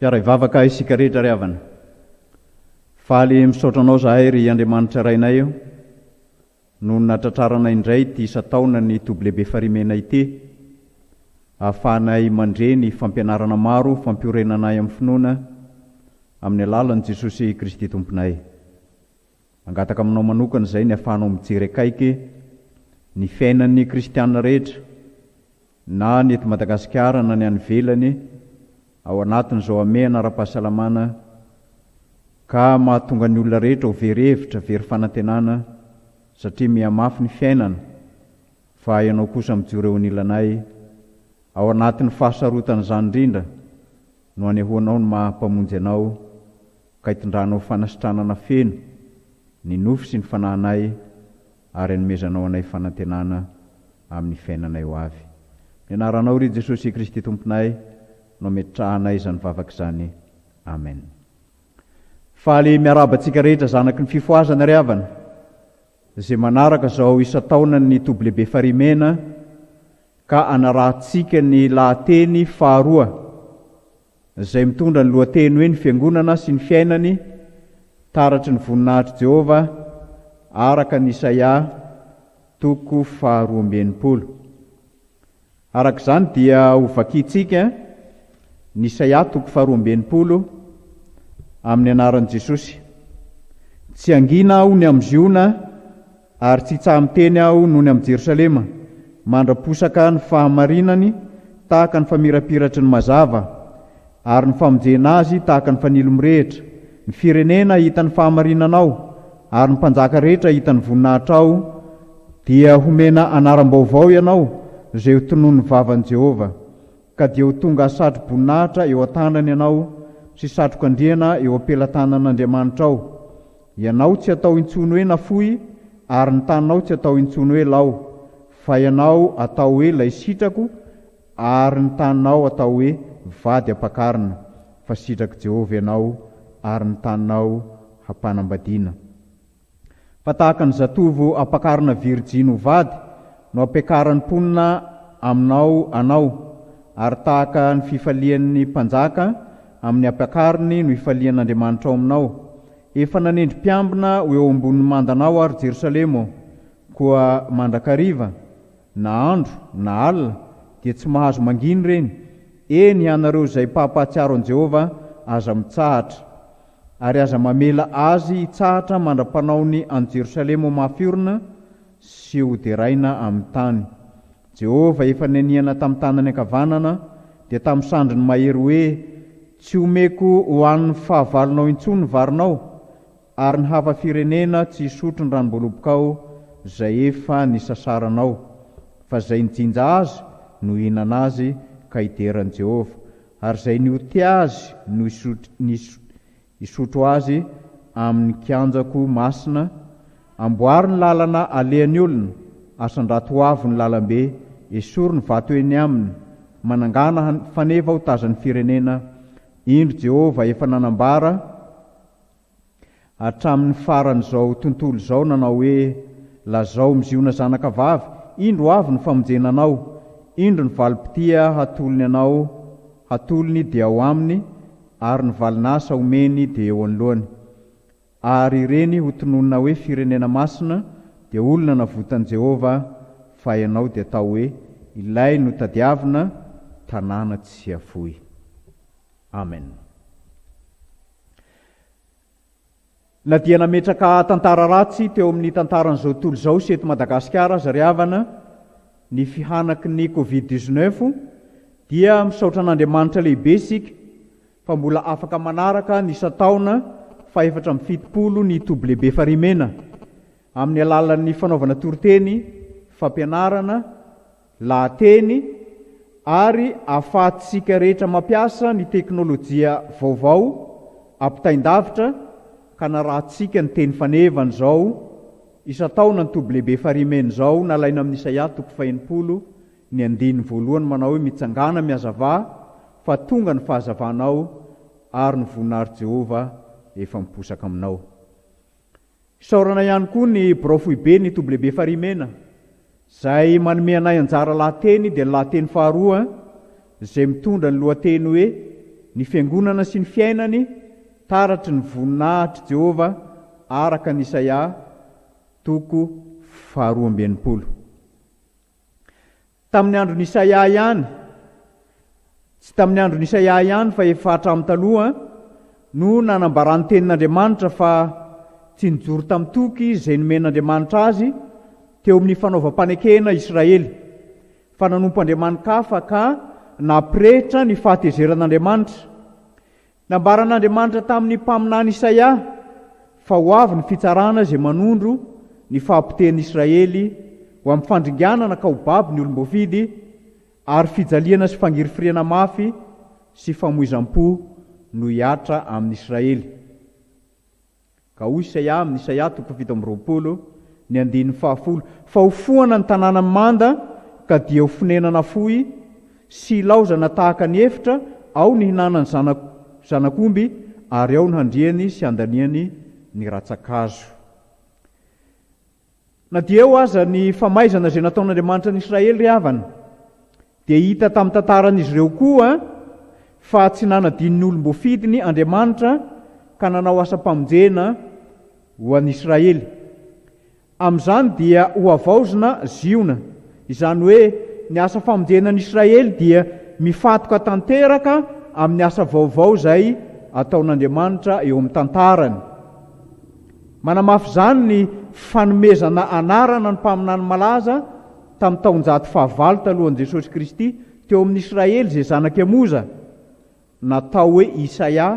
Raha ivavaka isika rehetra ry havana, faly misaotra anao zahay ry Andriamanitra rainay io no natratraranay indray ty isataona ny toblebe farimenay ity, ahafahanay mandre ny fampianarana maro fampiorenanay amin'ny finoana amin'ny alalan'i Jesosy Kristy Tomponay. Angataka aminao manokana izay ny ahafahanao mijery akaiky ny fiainan'ny kristianina rehetra, na ny eto Madagasikara na ny any ivelany, ao anatin'izao ame anara-pahasalamana, ka mahatonga ny olona rehetra ho very-hevitra, very fanantenana, satria mihamafy ny fiainana, fa ianao kosa mijoro eo anilanay, ao anatin'ny fahasarotana izany indrindra no anehoanao ny mahampamonjy anao, ka hitondranao fanasitranana feno ny nofy sy ny fanahinay, ary anomezanao anay fanantenana amin'ny fiainanay ho avy. Ny anaranao ry Jesosy Kristy Tomponay no metrahanay izany vavaka izany. Amen. Faly miarabantsika rehetra zanaky ny fifoazana ry havana, izay manaraka izao isataona ny toblebe farimena, ka anarahantsika ny lahateny faharoa, izay mitondra ny lohateny hoe ny fiangonana sy ny fiainany taratry ny voninahitry Jehova, araka ny Isaia 12:20. Araka izany dia ho vakitsika ny Isaia 12:20 amin'ny anaran'i Jesosy. Tsy angina aho ny amin'ny Ziona, ary tsy hitsaha-miteny aho noho ny amin'ny Jerosalema, mandraposaka ny fahamarinany tahaka ny famirapiratry ny mazava, ary ny famonjena azy tahaka ny fanilo mirehitra. Ny firenena hita ny fahamarinanao, ary ny mpanjaka rehetra hita ny voninahitra ao. Dia homena anaram-baovao ianao, izay ho tonony vavan'i Jehova, ka dia ho tonga satro-boninahitra eo an-tanany ianao, sy satrok'andriana eo am-pelatanan'Andriamanitra ao. Ianao tsy atao intsono hoe nafoy, ary ny tananao tsy atao intsono hoe lao, fa ianao atao hoe lay sitrako, ary ny tananao atao hoe vady ampakarina, fa sitraky Jehova ianao, ary ny taninao hampanambadiana. Fa tahaka ny zatovo ampakarina Virjiny ho vady no ampiakarany mponina aminao anao, ary tahaka ny fifalian'ny mpanjaka amin'ny ampiakariny no ifalian'Andriamanitra ao aminao. Efa nanendry mpiambina ho eo ambonin'ny mandanao ary Jerosalemo, koa mandrakariva na andro na alina dia tsy mahazo manginy reny. Eny ianareo izay mpahampahatsiaro an Jehova aza mitsahatra, ary aza mamela azy hitsahatra mandra-panaony an Jerosalemo mafiorina sy ho deraina amin'ny tany. Jehova efa neniana tamin'ny tanany ankavanana dia tamin'ny sandriny mahery hoe tsy omeko ho an'ny fahavalonao intsony ny varinao, ary ny hafa firenena tsy hisotro ny ranom-bolobokao izay efa nisasaranao, fa izay nijinja azy no hinana azy ka hideran'i Jehova, ary izay nioty azy no hisotro azy amin'ny kianjako masina. Amboary ny lalana alehan'ny olona, asan-drato ho avy ny lalambe, esory ny vato eny aminy, manangana faneva ho tazan'ny firenena. Indro Jehova efa nanambara hatramin'ny faran'izao tontolo izao, nanao hoe lazao miziona zanaka vavy, indro avy ny famonjena anao, indro ny valim-pitia hatolony anao, hatolony dia ao aminy, ary ny valinasa omeny dia eo anoloany. Ary ireny ho tononina hoe firenena masina dia olona navotan'i Jehova, fa ianao dia atao hoe ilay no tadiavina tanàna tsy afoy. Amen. Na dia nametraka tantara ratsy teo amin'ny tantaran'izao tontolo izao sy eto Madagasikara aza ry havana, ny fihanaky ny Covid-19 dia misaotra an'Andriamanitra lehibe isika, fa mbola afaka manaraka ny isa-taona fa 470 ny toby lehibe farimena amin'ny alalan'ny fanaovana toriteny, fampianarana, lahateny, ary ahafahantsika rehetra mampiasa ny teknôlôjia vaovao ampitain-davitra ka narahantsika ny teny fanevana izao isa-taona ny toby lehibe farimena izao, nalaina amin'ny Isaia 40 ny 1:1 manao hoe mitsangana miazava fa tonga ny fahazavanao ary ny voninahitry Jehova efa miposaka aminao. Saorana ihany koa ny Brafoibe ny toby lehibe farimena izay manome anay anjara lahateny dia lahateny faharoa izay mitondra ny lohateny hoe ny fiangonana sy ny fiainany taratry ny voninahitry Jehova araka ny Isaia 2:20. Tamin'ny andron'ny Isaia ihany, tsy tamin'ny andron'ny Isaia ihany fa efa hatramin'ny taloha no nanambarany tenin'Andriamanitra fa tsy nijoro tamin'ny toky izay nomen'Andriamanitra azy teo amin'ny fanaovam-panekena Israely, fa nanompo Andriamanikafa ka nampirehitra ny fahatezeran'Andriamanitra. Nambaran'Andriamanitra tamin'ny mpaminany Isaia fa ho avy ny fitsarana izay manondro ny fahampiten'ny Israely ho amin'ny fandringanana ka ho baby ny olom-bofidy, ary fijaliana sy fangirifiriana mafy sy famoizam-po no hiatra amin'ny Israely. Ka hoy Isaia amin'ny Isaia 7:20 ny 1:10, fa hofoana ny tanàna manda ka dia ho fonenana fohy sy laozana tahaka ny efitra, ao ny hinanany zanak'omby ary ao ny handriany sy andaniany ny ratsakazo. Na dia eo aza ny famaizana izay nataon'Andriamanitra ny Israely ry havana, dia hita tamin'ny tantaran'izy ireo koa fa tsy nanadin'ny olom-bofidiny Andriamanitra ka nanao asa-pamonjena ho an'i Israely. Amin'izany dia ho avaozina ziona, izany hoe ny asa famonjenan'i Israely dia mifatoka tanteraka amin'ny asa vaovao izay ataon'Andriamanitra eo amin'ny tantarany. Manamafy izany ny fanomezana anarana ny mpaminany malaza tamin'ny taonjato 19 talohan'i Jesosy Kristy teo amin'ny Israely izay zanaky Amoza, natao hoe Isaia,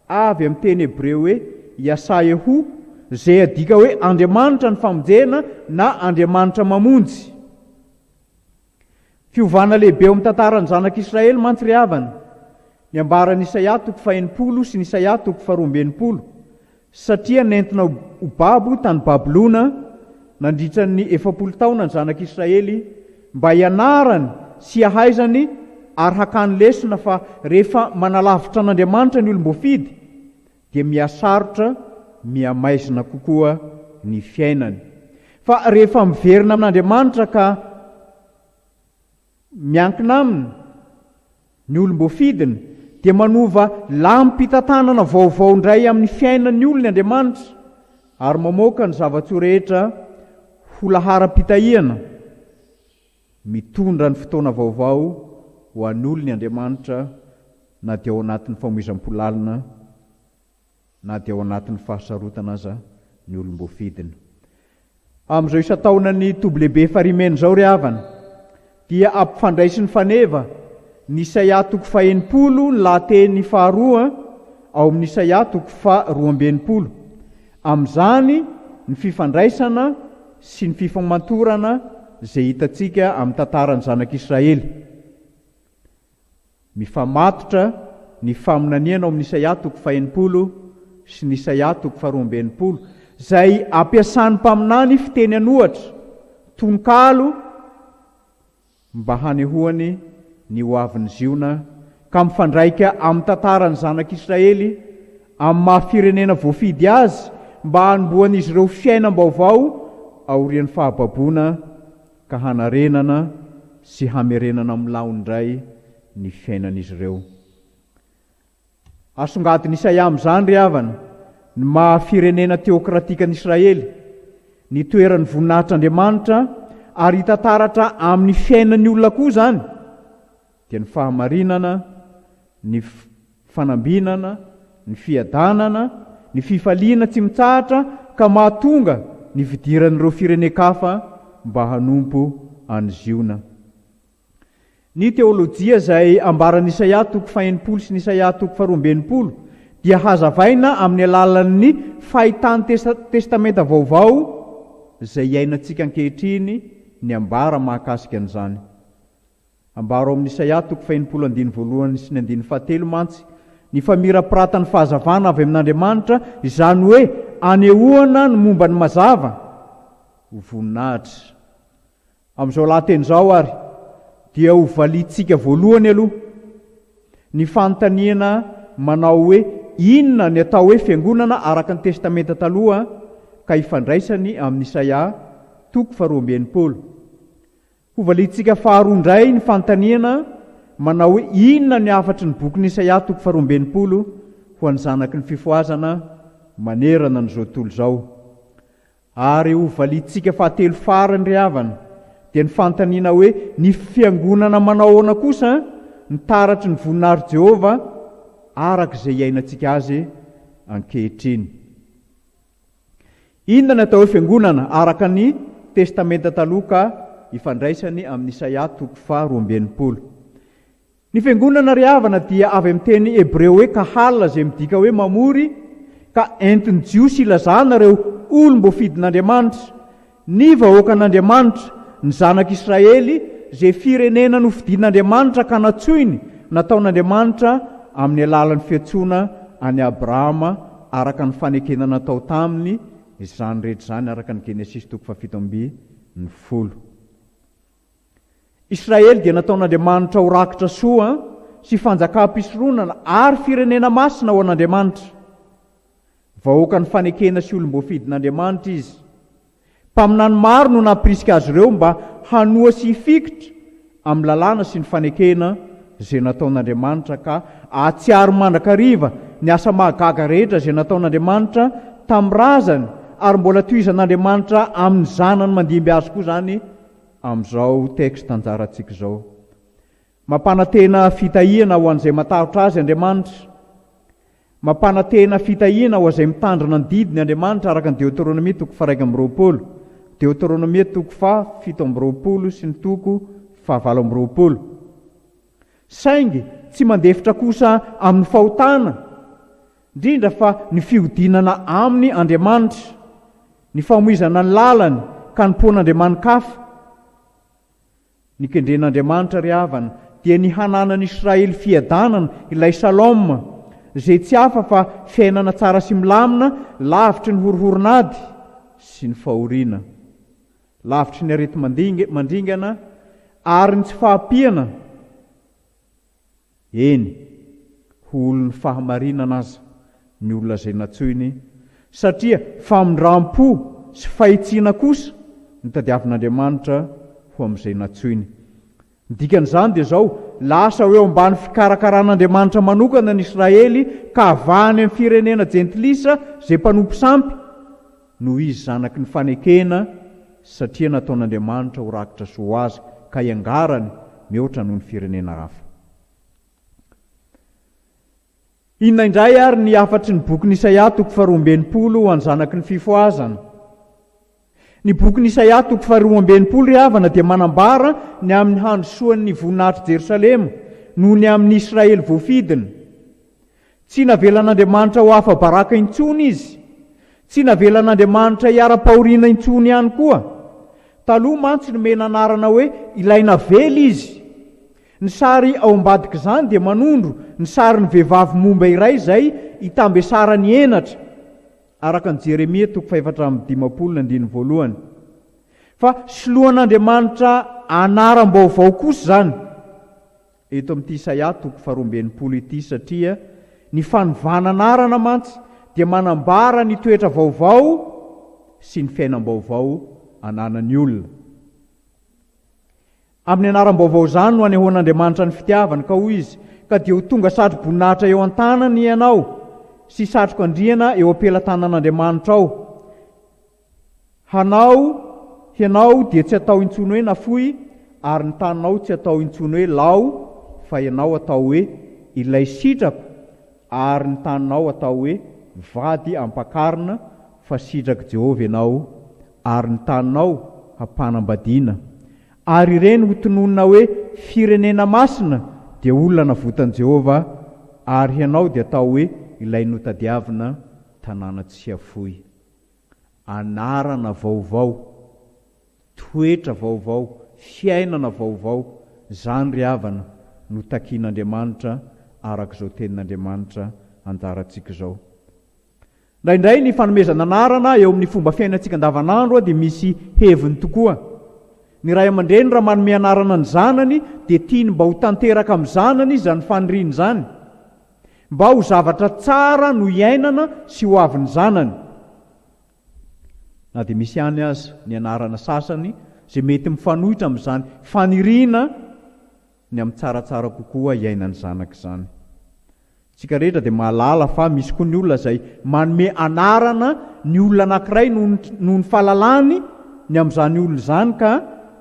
avy amin'ny teny Hebreo hoe Iasayahu, izay adika hoe Andriamanitra ny famonjena na Andriamanitra mamonjy. Fiovana lehibe eo amin'ny tantaran'ny zanak'Israely mantsy ry havana, ny ambaran'ny Isaia 1:20 sy ny Isaia 2:20, satria nentina ho babo tany Babilona nandritra ny 70 taona ny zanak'Israely mba hianarany sy hahaizany ary hakany lesona fa rehefa manalavitra an'Andriamanitra ny olom-bofidy dia miasarotra miamaizina kokoa ny fiainany. Fa rehefa miverina amin'Andriamanitra ka miankina aminy ny olombofidiny, dia manova lampitatanana vaovao indray amin'ny fiainan'ny olony Andriamanitra, ary mamoaka ny zavatsoa rehetra ho laharam-pitahiana, mitondra ny fotoana vaovao ho an'ny olony Andriamanitra, na dia ao anatin'ny famoizam-polalina na dia ao anatin'ny fahasarotana aza ny olombofidiny. Amin'izao isa-taonany toby-lehibe farimena izao ry havana, dia ampifandraisy ny faneva ny Isaia 100 ny lahateny 2 ao amin'ny Isaia 2:20. Amin'izany ny fifandraisana sy ny fifamantorana izay hitantsika amin'ny tantaran'ny zanak'Israely. Mifamatotra ny faminaniana ao amin'ny Isaia 1:20 sy ny Isaia 2:20, izay ampiasan'ny mpaminany fiteny anohatra, tononkalo, mba hanehoany ny hoavin'ny ziona, ka mifandraika amin'ny tantaran'ny zanak'Israely amin'ny maha-firenena voafidy azy, mba hanomboan'izy ireo fiainam-baovao aorian'ny fahababoana, ka hanarenana sy hamerenana milao indray ny fiainan'izy ireo. Asongadiny Isaia amin'izany ry havana, ny maha-firenena teokratikan'Israely, ny toeran'ny voninahitr'Andriamanitra, ary hitantaratra amin'ny fiainan'ny olona koa zany, dia ny fahamarinana, ny fanambinana, ny fiadanana, ny fifaliana tsy mitsahatra, ka mahatonga ny fidiran'ireo firenen-kafa mba hanompo any ziona. Ny teolojia izay ambaran'ny Isaia 1:20 sy ny Isaia 2:20 dia hazavaina amin'ny alalan'ny fahitan'ny testamenta vaovao izay iainantsika ankehitriny ny ambara mahakasika an'izany. Ambaro amin'ny Isaia 1:20 sy ny 1:7 mantsy, ny famira-piratan'ny fahazavana avy amin'Andriamanitra, izany hoe anehoana ny momba ny mazava ho voninahitra. Amin'izao lahateny izao ary, dia ho valitsika voalohany aloha ny fanontaniana manao hoe inona ny atao hoe fiangonana araka ny testamenta taloha, ka hifandraisany amin'ny Isaia 2:20. Ho valitsika faharoa indray ny fanontaniana manao hoe inona ny afatry ny bokin'ny Isaia 2:20 ho an'ny zanaky ny fifoazana manerana n'izao tontolo izao. Ary ho valitsika fahatelo farany ry havana, dia ny fanontaniana hoe ny fiangonana manao ahoana kosa ny taratry ny voninahitry Jehova araka izay iainantsika azy ankehitriny. Inona ny atao hoe fiangonana araka ny testamenta taloha, ka ifandraisany amin'ny Isaia 2:20. Ny fiangonana ry havana dia avy amin'ny teny hebreo hoe kahala, izay midika hoe mamory, ka entin'ny jiosy ilazana ireo olombofidin'Andriamanitra, ny vahoaka an'Andriamanitra, ny zanak'Israely, izay firenena nofidin'Andriamanitra ka natsoiny nataon'Andriamanitra amin'ny alalan'ny fiantsoana any Abrahama araka ny fanekena natao taminy, izany rehetra izany araka ny Genesis 7:10. Israely dia nataon'Andriamanitra ho rakitra soa sy fanjakam-pisoronan ary firenena masina ho an'Andriamanitra. Vahoaka ny fanekena sy olombofidin'Andriamanitra izy. Mpaminany maro no nampirisika azy ireo mba hanoa sy hifikitra amin'ny lalàna sy ny fanekena izay nataon'Andriamanitra, ka ahatsiaro mandrakariva ny asa mahagaga rehetra izay nataon'Andriamanitra tamin'ny razany, ary mbola tohizan'Andriamanitra amin'ny zanany mandimby azy koa zany amin'izao teksta tanjarantsika izao. Mampanantena fitahiana ho an'izay matahotra azy Andriamanitra, mampanantena fitahiana ho izay mitandrina ny didiny Andriamanitra araka ny Deuteronomia 1:20, Deuteronomia 7:20 sy ny 7:20. Saingy tsy mandefitra kosa amin'ny fahotana, indrindra fa ny fihodinana aminy Andriamanitra, ny famoizana ny lalany ka nipon'Andriamanikafa. Ny kendren'Andriamanitra ry havana dia ny hananan'Israely fiadanana, ilay Shalom, izay tsy hafa fa fiainana tsara sy milamina, lavitry ny horohoronady sy ny fahoriana, lavitry ny arety mandringana ary ny tsy fahapiana, eny ho olon'ny fahamarinana aza ny olona izay natsoiny, satria famindram-po sy fahitsiana kosa ny tadiavin'Andriamanitra ho amin'izay natsoiny. Ny dikan'izany dia zao, lasa eo ambany fikarakaran'Andriamanitra manokana ny Israely ka avahany amin'ny firenena jentilisa izay mpanompo sampy, no izy zanaky ny fanekena, satria nataon'Andriamanitra ho rakitra soa azy ka iangarany mihoatra noho ny firenena hafa. Inona indray ary ny afatry ny boky Isaia 12 ho anzanaky ny fifoazana. Ny boky Isaia 12 ry havana dia manambara ny amin'ny handrosoan'ny voninahitry Jerosalema noho ny amin'ny Israely voafidina. Tsy navelan'Andriamanitra ho hafa baraka intsony izy, tsy navelan'Andriamanitra hiara-pahoriana intsony ihany koa. Taloha mantsy nomena anarana hoe ilaina vely izy. Ny sary ao ambadika izany dia manondro ny sary ny vehivavy momba iray izay hitambesara ny enatra, araka ny Jeremia 4:15-1. Fa soloan'Andriamanitra anaram-baovao kosa zany eto amin'ity Isaia 12 ity, satria ny fanovana anarana mantsy dia manambara ny toetra vaovao sy ny fiainam-baovao ananan'ny olona. Amin'ny anaram-baovao izany no anehoan'Andriamanitra ny fitiavany ka hoy izy, ka dia ho tonga satroboninahitra eo an-tanany ianao sy satrok'andriana eo ampelantanan'Andriamanitra ao. Ianao dia tsy atao intsony hoe nafoy, ary ny tananao tsy atao intsony hoe lao, fa ianao atao hoe ilay sitrako, ary ny tananao atao hoe vady ampakarina, fa sitraky Jehova ianao, ary ny tananao hampanambadiana. Ary ireny ho tononona hoe firenena masina dia olona navotan'i Jehova, ary ianao dia atao hoe ilay notadiavina tanàna tsy afoy. Anarana vaovao, toetra vaovao, fiainana vaovao, zany ry havana no takian'Andriamanitra arak'izao tenin'Andriamanitra anjarantsika izao. Indraindray ny fanomezana anarana eo amin'ny fomba fiainantsika andavanandro dia misy heviny tokoa. Ny ray aman-dreny raha manome anarana ny zanany dia tiany mba ho tanteraka amin'ny zanany izany faniriany izany, mba ho zavatra tsara no iainana sy ho avin'ny zanany. Na dia misy ihany aza ny anarana sasany izay mety mifanohitra amin'izany faniriana ny amin'ny tsaratsara kokoa iainany zanaka izany. Tsika rehetra dia mahalala fa misy koa ny olona izay manome anarana ny olona anankiray noho ny fahalalany ny amin'izany olona izany ka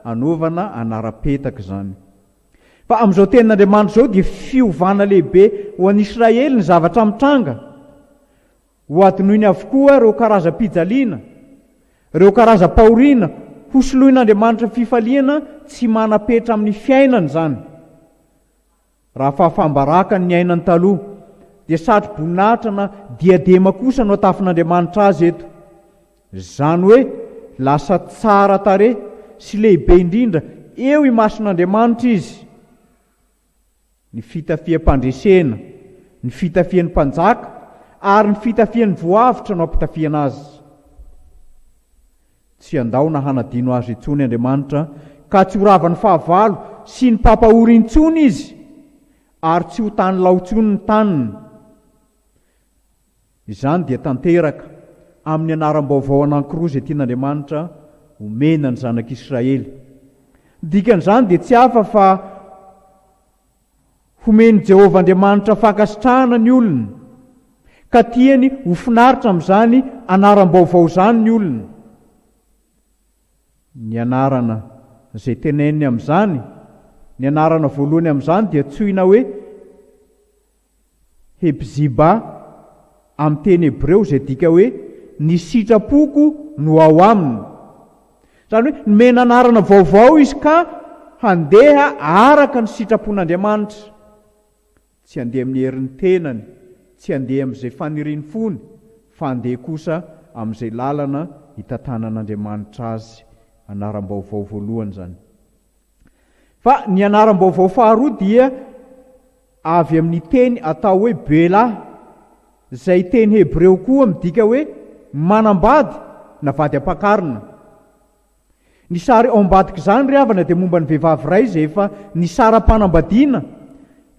anaovana anara-petaka izany. Fa amin'izao tenin'Andriamanitra izao dia fiovana lehibe ho an'i Israely ny zavatra mitranga. Ho adinoiny avokoa ireo karazam-pijaliana, ireo karazam-pahoriana, hosoloin'Andriamanitra fifaliana tsy manapetra amin'ny fiainana izany. Raha fahafambarakany ny ainany taloha, dia satroboninahitra na diadema kosa no atafin'Andriamanitra azy eto. Izany hoe lasa tsara tarehy sy lehibe indrindra eo imason'Andriamanitra izy. Ny fitafiam-pandresena, ny fitafian'ny mpanjaka, ary ny fitafian'ny voavitra no ampitafiana azy. Tsy andao na hanadino azy intsony Andriamanitra, ka tsy ho ravan'ny fahavalo sy ny pampahory intsony izy, ary tsy ho tany lao intsony ny taniny. Izany dia tanteraka amin'ny anaram-baovao anankiroa izay tian'Andriamanitra omena ny zanak'Israely. Dikan'izany dia tsy hafa fa homeny Jehova Andriamanitra fankasitrahana ny olona, ka tiany ho finaritra amin'izany anaram-baovao izany ny olona. Ny anarana izay teneniny amin'izany, ny anarana voalohany amin'izany dia tsoina hoe Hebziba amin'ny teny Hebreo, izay dika hoe ny sitrapoko no ao aminy. Izany hoe nomena anarana vaovao izy ka handeha araka ny sitrapon'Andriamanitra. Tsy handeha amin'ny herin'ny tenany, tsy handeha amin'izay faniriany fony, fa handeha kosa amin'izay lalana hitantanan'Andriamanitra azy. Anaram-baovao voalohany zany. Fa ny anaram-baovao faharoa dia avy amin'ny teny atao hoe Bela, izay teny Hebreo koa midika hoe manambady na vady ampakarina. Ny sary ao ambadika izany ry havana dia momba ny vehivavy iray izay efa ny saram-panambadiana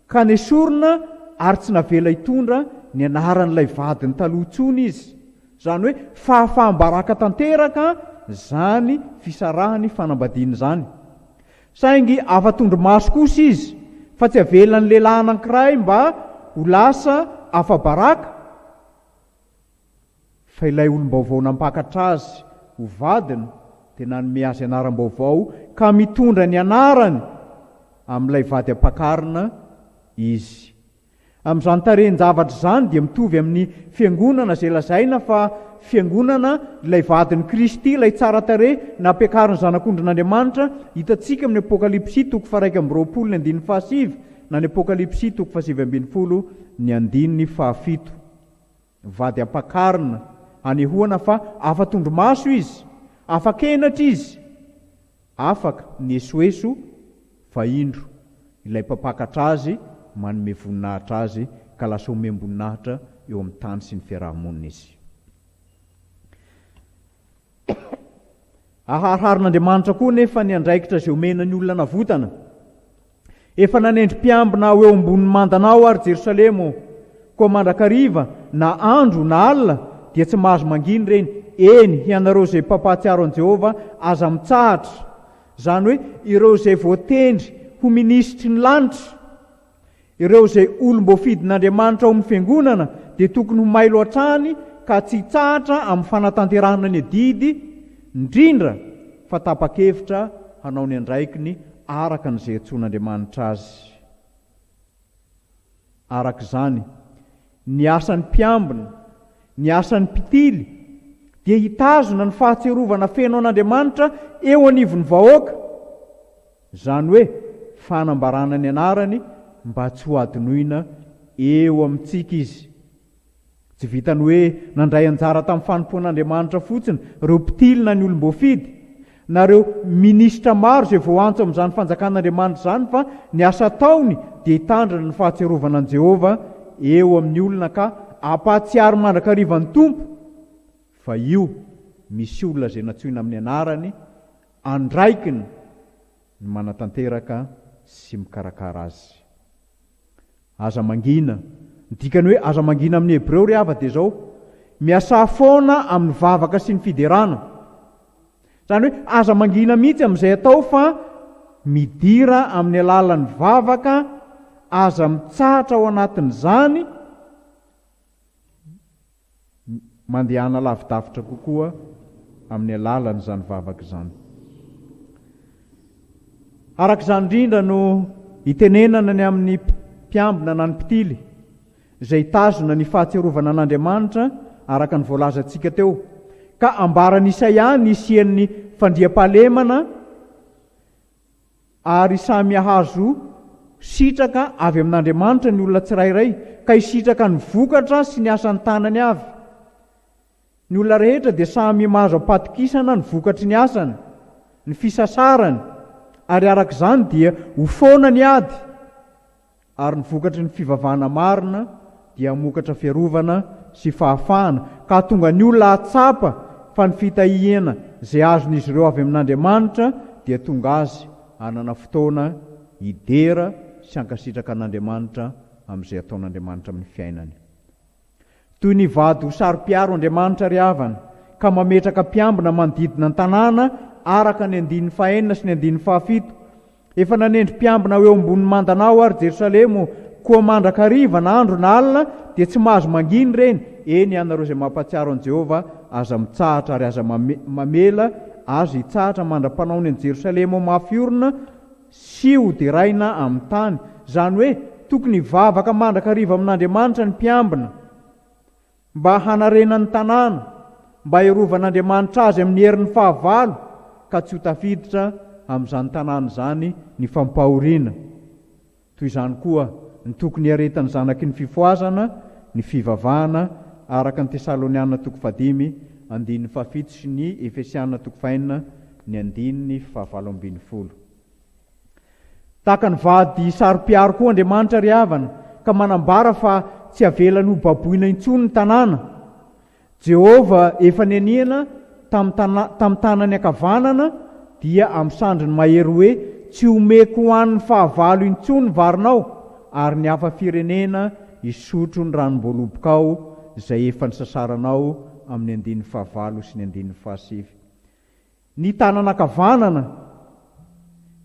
ka nesorina ary tsy navela hitondra ny anaran'ilay vadiny taloha tsony izy. Zany hoe fahafahambaraka tanteraka zany fisarahany fanambadiany zany. Saingy afa-tondro maso kosa izy, fa tsy avelan'ny lehilahy anankiray mba ho lasa afa-baraka, fa ilay olom-baovao nampakatra azy ho vadiny dia nanome azy anaram-baovao ka mitondra ny anarany amin'ilay vady ampakarina izy. Amin'izany tarehin-javatra zany dia mitovy amin'ny fiangonana izay lazaina fa fiangonana ilay vadiny Kristy, ilay tsara tarehy nampiakariny zanak'Andriamanitra, hitantsika amin'ny Apokalipsy 1:20-7 na ny Apokalipsy 7:17. Vady ampakarina anehoana fa afa-tondro maso izy, afa-kenatra izy, afaka niesoeso fa indro ilay mpampakatra azy manome voninahitra azy ka lasa omem-boninahitra eo amin'ny tany sy ny fiarahamonina izy. Ahariharin'Andriamanitra koa nefa ny andraikitra izay omena ny olona navotana. Efa nanendry mpiambina eo ambony mandanao ary Jerosalema, koa mandrakariva na andro na alina dia tsy mahazo manginy reny. Eny, ianareo izay mpampahatsiaro an'i Jehova aza mitsahatra, zany hoe ireo izay voatendry ho minisitry ny lanitra, ireo izay olom-boafidin'Andriamanitra ao amin'ny fiangonana dia tokony ho mailo hatrany ka tsy hitsahatra amin'ny fanatanterahana ny adidy, indrindra fa tapa-kevitra hanao ny andraikiny araka n'izay antsoin'Andriamanitra azy. Araka izany, ny asan'ny mpiambina, ny asan'ny mpitily dia hitazona ny fahatserovana feno an'Andriamanitra eo anivon'ny vahoaka, zany hoe fanambarana ny anarany mba tsy ho adinoina eo amintsika izy. Tsy vitany hoe nandray anjara tamin'ny fanompoan'Andriamanitra fotsiny ireo mpitily na ny olom-boafidy na ireo minisitra maro izay voantso amin'izany fanjakan'Andriamanitra zany, fa ny asa taony dia hitandrina ny fahatserovana an' Jehova eo amin'ny olona ka ampahatsiary mandrakariva ny Tompo. Fa io misy olona izay natsoina amin'ny anarany andraikiny ny manatanteraka sy mikarakara azy. Aza mangina, dikany hoe aza mangina amin'ny Hebreo ry hava dia zao: miasa foana amin'ny vavaka sy ny fiderana. Zany hoe aza mangina mihitsy amin'izay atao, fa midira amin'ny alalan'ny vavaka, aza mitsahatra ao anatin'izany, mandehana lavidavitra kokoa amin'ny alalan'izany vavaka izany. Arak'izany indrindra no hitenenana ny amin'ny mpiambina na ny mpitily izay tazona ny fahatserovana an'Andriamanitra araka ny voalazantsika teo, ka ambaran'i Isaia ny isian'ny fandriam-pahalemana ary samy ahazo sitraka avy amin'Andriamanitra ny olona tsirairay, ka hisitraka ny vokatra sy ny asan'ny tanany avy. Ny olona rehetra dia samy mahazo ampatokisana ny vokatry ny asany, ny fisasarany, ary arak'izany dia ho foana ny ady, ary ny vokatry ny fivavahana marina dia mokatra fiarovana sy fahafahana, ka tonga ny olona atsapa fa ny fitahiana izay azon'izy ireo avy amin'Andriamanitra dia tonga azy hanana fotoana hidera sy hankasitraka an'Andriamanitra amin'izay ataon'Andriamanitra amin'ny fiainany. Toy ny vady ho saro-piaro Andriamanitra ry havana, ka mametraka mpiambina manodidina ny tanàna araka ny 9 sy ny 7. Efa nanendry mpiambina eo ambony mandanao ary Jerosalema, koa mandrakariva na andro na alina dia tsy mahazo manginy reny. Eny, ianareo izay mampatsiaro an' Jehova aza mitsahatra ary aza mamela azy hitsahatra mandra-panaony an' Jerosalema mafy orina sy ho deraina amin'ny tany. Zany hoe tokony vavaka mandrakariva amin'Andriamanitra ny mpiambina mba hanarenany tanàna, mba hiarovan'Andriamanitra azy amin'ny herin'ny fahavalo, ka tsy ho tafiditra amin'izany tanàna izany ny fampahoriana. Toy izany koa ny tokony hiaretan'ny zanaky ny fifoazana, ny fivavahana araka ny Tesaloniana 5:7 sy ny Efesiana 4:9-12. Tahaka ny vady saro-piaro koa Andriamanitra ry havana, ka manambara fa tsy avelany ho baboina intsony ny tanàna. Jehova efa nianiana tamin'ny tanany ankavanana dia amin'ny sandriny mahery hoe tsy homeko ho an'ny fahavalo intsony varinao, ary ny hafa firenena hisotro ny ranom-boalobokao izay efa nisasaranao amin'ny 15 sy ny 15. Ny tananankavanana,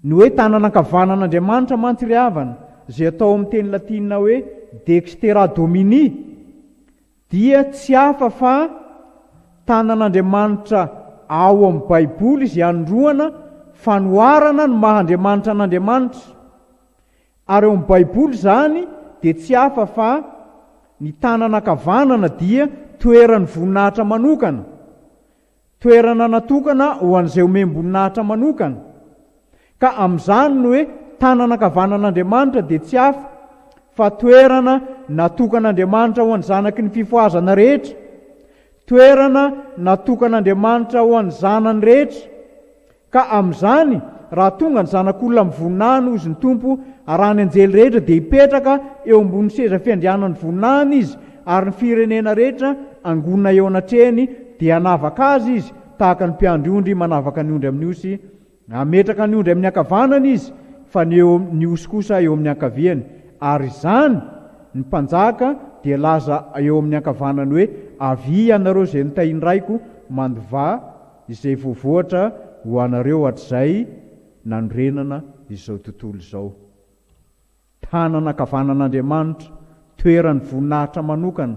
ny hoe tananankavanan'Andriamanitra mantsy ry havana, izay atao amin'ny teny latina hoe dextera domini, dia tsy hafa fa tanan'Andriamanitra ao amin'ny Baiboly izay androana fanoharana ny maha-Andriamanitra n'Andriamanitra. Ary eo amin'ny Baiboly zany dia tsy hafa fa ny tananankavanana dia toeran'ny voninahitra manokana, toerana natokana ho an'izay omem-boninahitra manokana. Ka amin'izany no hoe tananankavanan'Andriamanitra dia tsy hafa fa toerana natokan'Andriamanitra ho an'ny zanaky ny fifoazana rehetra, toerana natokan'Andriamanitra ho an'ny zanany rehetra. Ka amin'izany raha tonga ny zanak'olona mivoninahiny hozy ny tompo arahany anjely rehetra dia hipetraka eo ambony seza fiandrianany voninahiny izy, ary ny firenena rehetra angonina eo anatrehany dia hanavaka azy izy tahaka ny mpiandry ondry manavaka ny ondry amin'ny osy. Ametraka ny ondry amin'ny ankavanany izy, fa ny osy kosa eo amin'ny ankaviany. Ary izany ny mpanjaka dia laza eo amin'ny ankavanany hoe avy ianareo izay nitahin-draiko mandova izay voavoatra ho anareo hatr'izay nanorenana izao tontolo izao. Tananankavanan'Andriamanitra, toerany voninahitra manokana,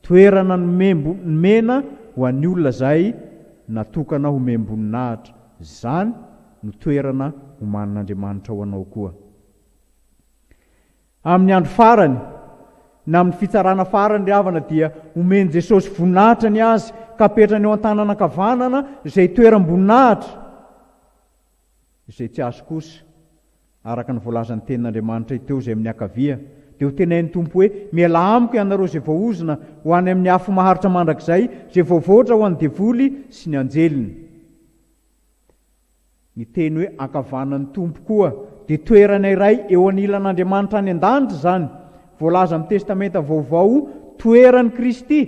toerana nomena ho an'ny olona izay natokana ho membom-boninahitra. Izany no toerana omanin'Andriamanitra ho anao koa. Amin'ny andro farany, na amin'ny fitsarana farany ry havana, dia omeny Jesosy voninahitra ny azy ka apetrany eo an-tananankavanana izay toeram-boninahitra, izay tsy azo kosa araka ny voalazan'ny tenin'Andriamanitra teo izay amin'ny ankavia. Dia ho tenain'ny Tompo hoe miala amiko ianareo izay voaozona ho any amin'ny afo maharitra mandrakizay, izay voavoatra ho an'ny devoly sy ny anjeliny. Ny teny hoe ankavanan'ny Tompo koa dia toerana iray eo anilan'Andriamanitra any an-danitra zany. Voalaza amin'ny testamenta vaovao toeran'ny Kristy,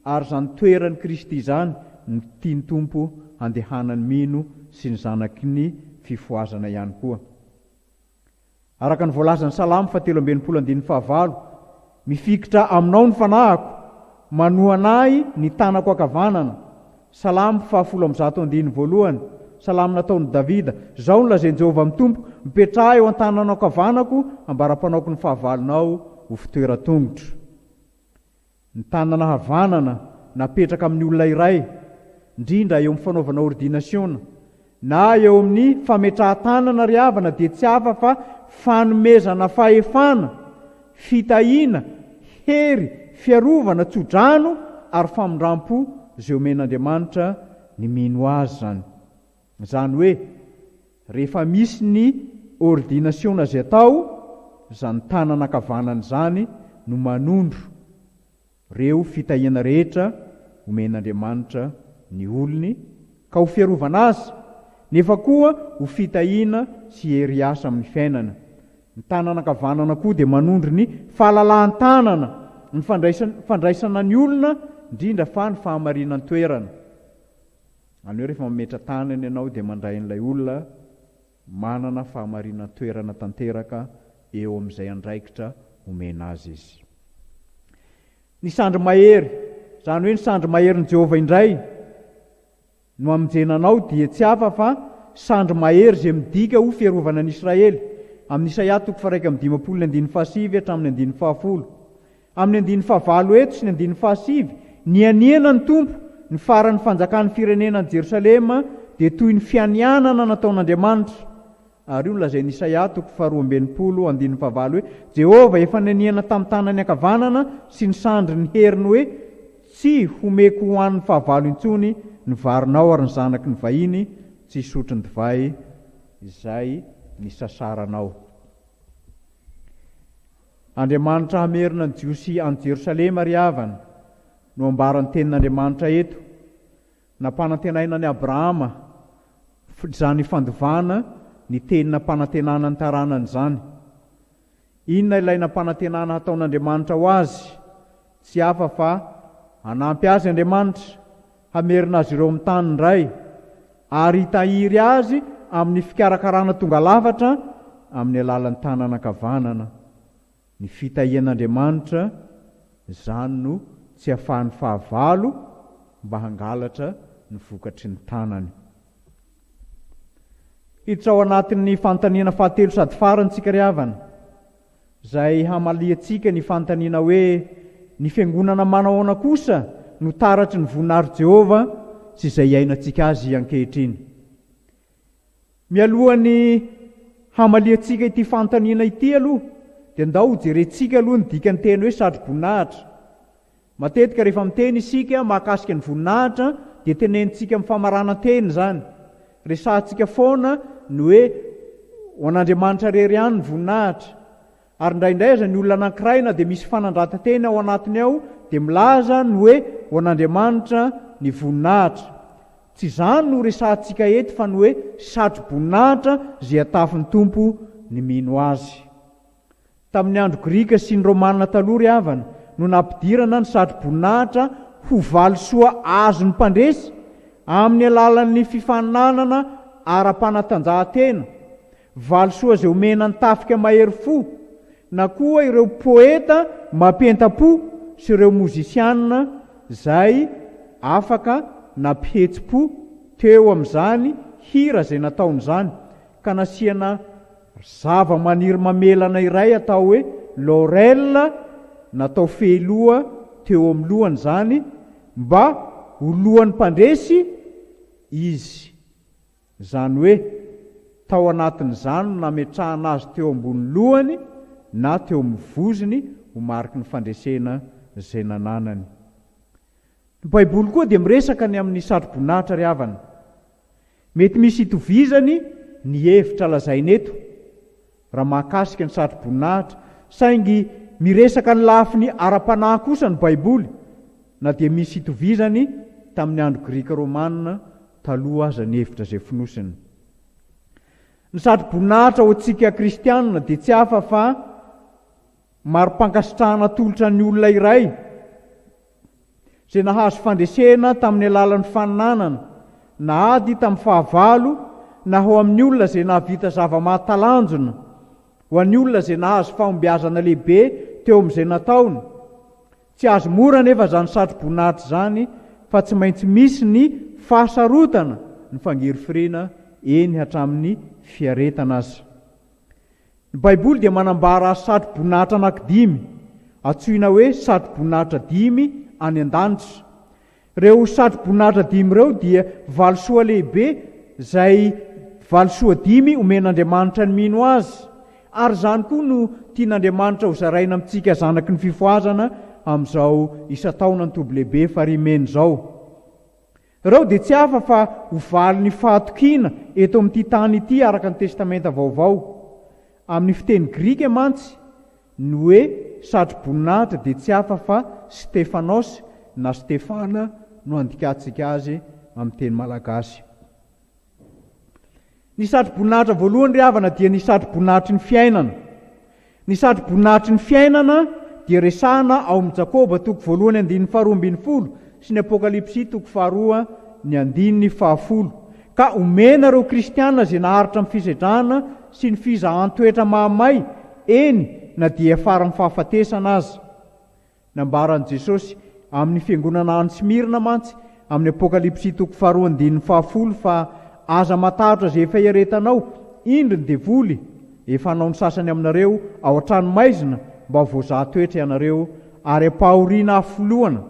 ary zany toeran'ny Kristy zany no tiany Tompo handehanany mino sy ny zanaky ny fifoazana ihany koa. Araka ny voalazan'ny Salamo 17:15, mifikitra aminao ny fanahako, manoha anay ny tanako ankavanana. Salamo 112:1. Salamo nataon'i Davida. Zao no lazain'i Jehovah amin'ny Tompo, mipetraha eo an-tananao ankavanako, ambara-panaoko ny fahavalonao ho fitoeran-tongotra. Ny tanana havanana napetraka amin'ny olona iray, indrindra eo amin'ny fanaovana ordinasiona na eo amin'ny fametrahan-tanana ry havana, dia tsy hafa fa fanomezana fahefana, fitahiana, hery, fiarovana, tsodrano ary famondrampo izay omen'Andriamanitra ny mino azy zany. Zany hoe rehefa misy ny ordinasiona izay atao, zany tanana ankavanana zany no manondro reo fitahiana rehetra omen'Andriamanitra ny olony ka ho fiarovana azy, nefa koa ho fitahiana sy hery asa amin'ny fiainana. Ny tanana ankavanana koa dia manondro ny fahalalan-tanana, ny fandraisana ny olona, indrindra fa ny fahamarinany toerana. Any hoe rehefa mametra tanany ianao dia mandray an'ilay olona manana fahamarinany toerana tanteraka eo amin'izay andraikitra omena azy izy. Ny sandry mahery, zany hoe ny sandry mahery ny Jehovah indray no amonjenanao, dia tsy hafa fa sandry mahery izay midika ho fiarovana ny Israely. Amin'ny Isaia 1:15-7 hatramin'ny 1:10. Amin'ny 1:15 eto sy ny 1:7, ny aniana ny Tompo ny faran'ny fanjakan'ny firenenan'i Jerosalema dia toy ny fianianana nataon'Andriamanitra. Ary io no lazain'i Isaia 2:20 hoe Jehovah efa nianiana tamin'ny tanany ankavanana sy ny sandry ny heriny hoe tsy homeko ho an'ny fahavalo intsony ny varinao ary ny zanaky ny vahiny tsy hisotro ny divay izay nisasaranao. Andriamanitra hamerina ny Jiosy any Jerosalema ry havana no ambaran'ny tenin'Andriamanitra eto. Nampanantenaina ny Abrahama zany fandovana ny teny nampanantenana ny taranany zany. Inona ilay nampanantenana ataon'Andriamanitra ho azy? Tsy hafa fa hanampy azy Andriamanitra, hamerina azy ireo amin'ny tany indray, ary hitahiry azy amin'ny fikarakarana tonga lafatra amin'ny alalan'ny tanana ankavanana. Ny fitahian'Andriamanitra zany no tsy hahafahan'ny fahavalo mba hangalatra ny vokatry ny tanany. Hiditra ao anatin'ny fanontaniana fahatelo sady farantsika ry havana, izay hamaliantsika ny fanontaniana hoe ny fiangonana manao ahoana kosa no taratry ny voninahitry Jehova sy izay iainantsika azy ankehitriny. Mialohan'ny hamaliantsika ity fanontaniana ity aloha, dia ndao jerentsika aloha ny dikan'ny teny hoe satroboninahitra. Matetika rehefa miteny isika mahakasika ny voninahitra dia tenenitsika amin'ny famarana-teny zany. Resahantsika foana ny hoe ho an'Andriamanitra rery ihany ny voninahitra. Ary indraindray aza ny olona anankiray na dia misy fanandràtan-teny ao anatiny ao dia milaza ny hoe ho an'Andriamanitra ny voninahitra. Tsy izany no resahantsika eto fa ny hoe satroboninahitra izay atafin'ny Tompo ny mino azy. Tamin'ny andro Grika sy ny Romanina taloha ry havana no nampidirana ny satroboninahitra ho valisoa azo ny mpandresy amin'ny alalan'ny fifaninanana ara-panatanjahantena, valisoa izay omena ny tafika mahery fo, na koa ireo poeta mampenta-po sy ireo mozisianina izay afaka nampihetsi-po teo amin'izany hira izay nataon'izany, ka nasiana zava-maniry mamelana iray atao hoe laurel, natao fehiloha teo amin'ny lohany izany mba ho lohan'ny mpandresy izy. Izany hoe tao anatin'izany no nametrahana azy teo ambony lohany na teo amin'ny vozony ho mariky ny fandresena izay nananany. Ny Baiboly koa dia miresaka ny amin'ny satroboninahitra ry havana. Mety misy itovizany ny hevitra lazaina eto raha mahakasika ny satroboninahitra, saingy miresaka ny lafiny ara-panahy kosa ny Baiboly, na dia misy itovizany tamin'ny andro Grika Romanina taloha aza ny hevitra izay fonosiny. Ny satroboninahitra ho antsika kristianina dia tsy hafa fa mari-pankasitrahana tolotra ny olona iray izay nahazo fandresena tamin'ny alalan'ny faninanana, na ady tamin'ny fahavalo, na ho amin'ny olona izay nahavita zava-mahatalanjona, ho an'ny olona izay nahazo fahombiazana lehibe teo amin'izay nataony. Tsy azo mora nefa zany satroboninahitra zany, fa tsy maintsy misy ny fahasarotana, ny fangirifirina eny hatramin'ny fiaretana azy. Ny Baiboly dia manambara satroboninahitra anankidimy, antsoina hoe satroboninahitra dimy any an-danitra. Ireo satroboninahitra dimy ireo dia valisoa lehibe izay valisoa dimy omen'Andriamanitra ny mino azy. Ary zany koa no tian'Andriamanitra ho zaraina amintsika zanaky ny fifoazana amin'izao isa-taona ny toby lehibe farimeny izao. Ireo dia tsy hafa fa ho valy ny fahatokiana eto amin'ity tany ity araka ny testamenta vaovao. Amin'ny fiteny Grika mantsy ny hoe satroboninahitra dia tsy hafa fa Stefanos na Stefana no andikatsika azy amin'ny teny malagasy. Ny satroboninahitra voalohany ry havana dia ny satroboninahitry ny fiainana. Ny satroboninahitry ny fiainana dia resahana ao amin'ny Jakoba 1:2-10 sy ny Apokalipsy 2:1-10. Ka omena ireo kristianina izay naharitra amin'ny fisedrana sy ny fizahan-toetra mahamay, eny na dia farany fahafatesana azy. Nambaran'i Jesosy amin'ny fiangonana any Smirna mantsy amin'ny Apokalipsy 2:2-10 fa aza matahotra izay efa iaretanao, indro ny devoly, efa hanao ny sasany aminareo ao an-trano maizina mba voazahan-toetra ianareo, ary ampahoriana afolohana.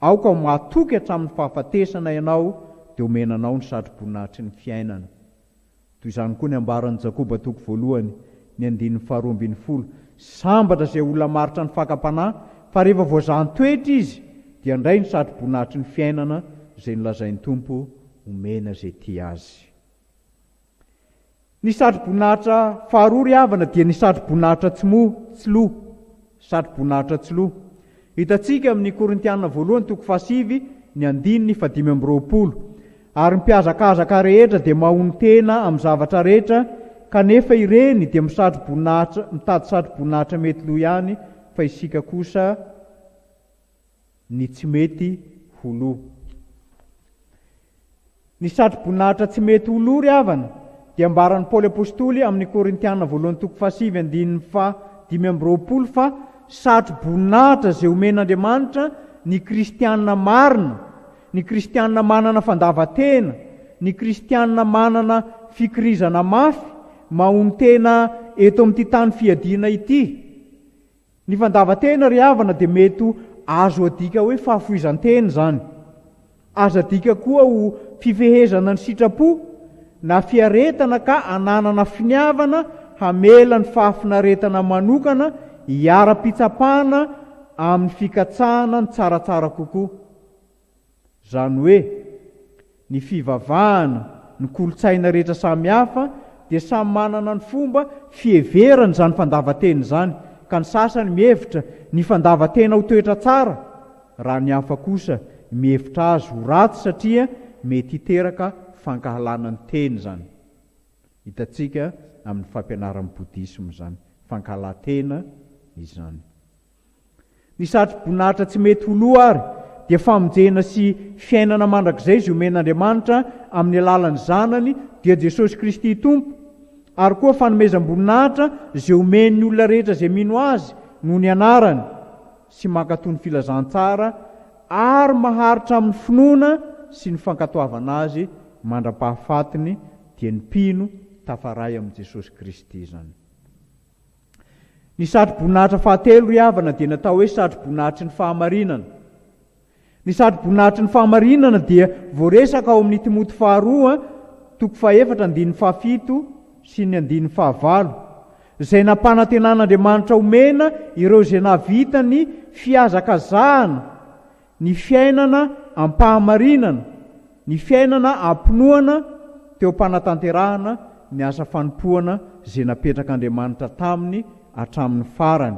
Aoka ho mahatoky hatramin'ny fahafatesana ianao, dia omenanao ny satroboninahitry ny fiainana. Toy izany koa ny ambaran'ny Jakoba 1:2-12, sambatra izay olona maritra ny fakapanahy, fa rehefa voazahan-toetra izy dia ndray ny satroboninahitry ny fiainana izay nolazain'ny Tompo omena izay ty azy. Ny satroboninahitra faharoa ry havana dia ny satroboninahitra tsiloha, satroboninahitra tsiloha. Hitantsika amin'ny Korintianina 1:7-5:20. Ary ny mpiazakazaka rehetra dia mahony tena amin'ny zavatra rehetra, kanefa ireny dia mitady satroboninahitra mety loha ihany, fa isika kosa ny tsy mety ho loha. Ny satroboninahitra tsy mety ho loha ry havana dia ambaran'ny Paoly Apôstôly amin'ny Korintianina 1:7-10 520 fa satro-boninahitra zay omen'Andriamanitra ny kristianina marina, ny kristianina manana fandavatena, ny kristianina manana fikirizana mafy maontena eto amin'ity tany fiadiana ity. Ny fandavatena ry havana dia mety azo adika hoe fahafoizan-tena zany, azo adika koa ho fifehezana ny sitrapo na fiaretana ka ananana finiavana hamela ny fahafinaretana manokana hiara-pitsapana amin'ny fikatsahana ny tsaratsara kokoa. Zany hoe ny fivavahana, ny kolotsaina rehetra samihafa dia samy manana ny fomba fieverany zany fandavatena zany, ka ny sasany mihevitra ny fandavatena ho toetra tsara, raha ny hafa kosa mihevitra azy ho ratsy satria mety hiteraka fankahalana ny teny zany. Hitantsika amin'ny fampianaran'ny bodisma zany, fankahalan-tena izany. Ny satro-boninahitra tsy mety ho loa ary dia famonjena sy fiainana mandrakizay izy omen'Andriamanitra amin'ny alalan'ny zanany dia Jesosy Kristy Tompo, ary koa fanomezam-boninahitra izay omen'ny olona rehetra izay mino azy noho ny anarany sy mankatoy ny filazantsara ary maharitra amin'ny finoana sy ny fankatoavana azy mandra-pahafatiny dia ny mpino tafaray amin'i Jesosy Kristy zany. Ny satro-boninahitra fahatelo ry havana dia natao hoe satro-boninahitry ny fahamarinana. Ny satro-boninahitry ny fahamarinana dia voaresaka ao amin'ny Timoty 2:4-7 sy ny 9-5, izay nampanantenan'Andriamanitra omena ireo izay nahavita ny fiazakazahana, ny fiainana ampahamarinana, ny fiainana ampinoana teo panatanterahana ny asa fanompoana izay napetrak'Andriamanitra taminy hatramin'ny farany.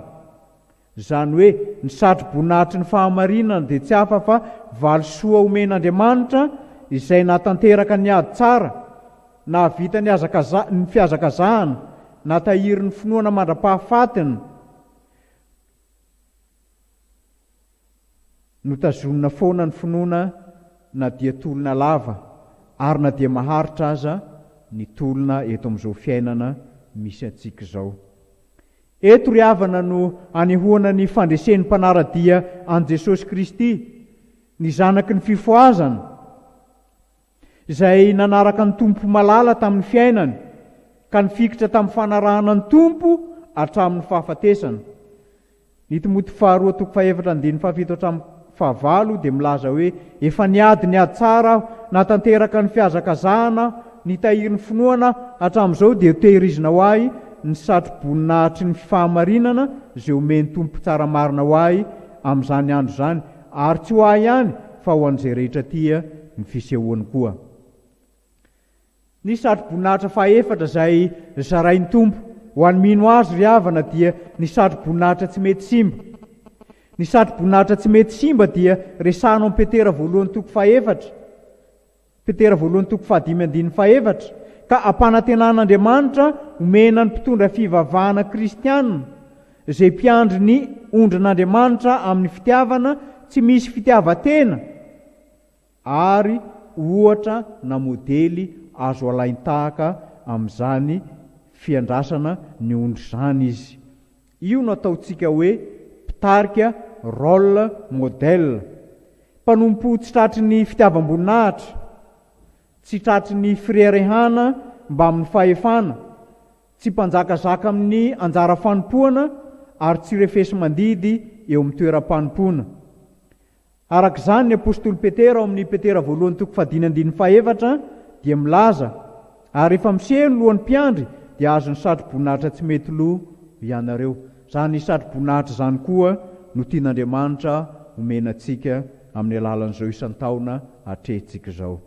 Zany hoe ny satro-boninahitry ny fahamarinana dia tsy hafa fa valisoa omen'Andriamanitra izay natanteraka ny ady tsara, nahavita ny fiazakazahana, natahiry ny finoana mandra-pahafatiny, notazonina foana ny finoana na dia tolona lava ary na dia maharitra aza ny tolona eto amin'izao fiainana misy antsika izao. Eto ry havana no anehoana ny fandresen'ny mpanaradia an Jesosy Kristy, ny zanaky ny fifoazana, izay nanaraka ny tompo malala tamin'ny fiainany, ka nifikitra tamin'ny fanarahana ny tompo hatramin'ny fahafatesana. Ny Timoty 2:4-7 dia milaza hoe efa niady ny ady tsara, natanteraka ny fiazakazahana, nitahiry ny finoana hatramin'izao dia tehirizina ho ahy ny satro-boninahitry ny fahamarinana izay omeny tompo tsara marina ho ahy amin'izany andro zany, ary tsy ho ahy ihany fa ho an'izay rehetra tia ny fisehoany koa. Ny satro-boninahitra fahaefatra izay zarain'ny tompo ho an'ny mino azy ry havana dia ny satro-boninahitra tsy mety simba. Ny satro-boninahitra tsy mety simba dia resahana amin'ny Petera 1:4, Petera 1:5-5, ka ampanantenan'Andriamanitra omena ny mpitondra fivavahana kristianina izay mpiandry ny ondrin'Andriamanitra amin'ny fitiavana tsy misy fitiavatena, ary ohatra na modely azo alain-tahaka amin'izany fiandrasana ny ondry zany izy. Io no ataontsika hoe mpitarika rôle modèle, mpanompo tsy tratry ny fitiavam-boninahitra, tsy tratry ny firerehana mba amin'ny fahefana, tsy mpanjakazaka amin'ny anjara fanompoana, ary tsy refesy mandidy eo amin'ny toeram-panompoana. Arak'izany ny apôstôly Petera ao amin'ny Petera 1:5 dia milaza, ary efa misehno lohan'ny mpiandry dia azo ny satro-boninahitra tsy mety lo ianareo. Zany satro-boninahitra zany koa no tian'Andriamanitra omenantsika amin'ny alalan'izao isan-taona hatrehintsika izao.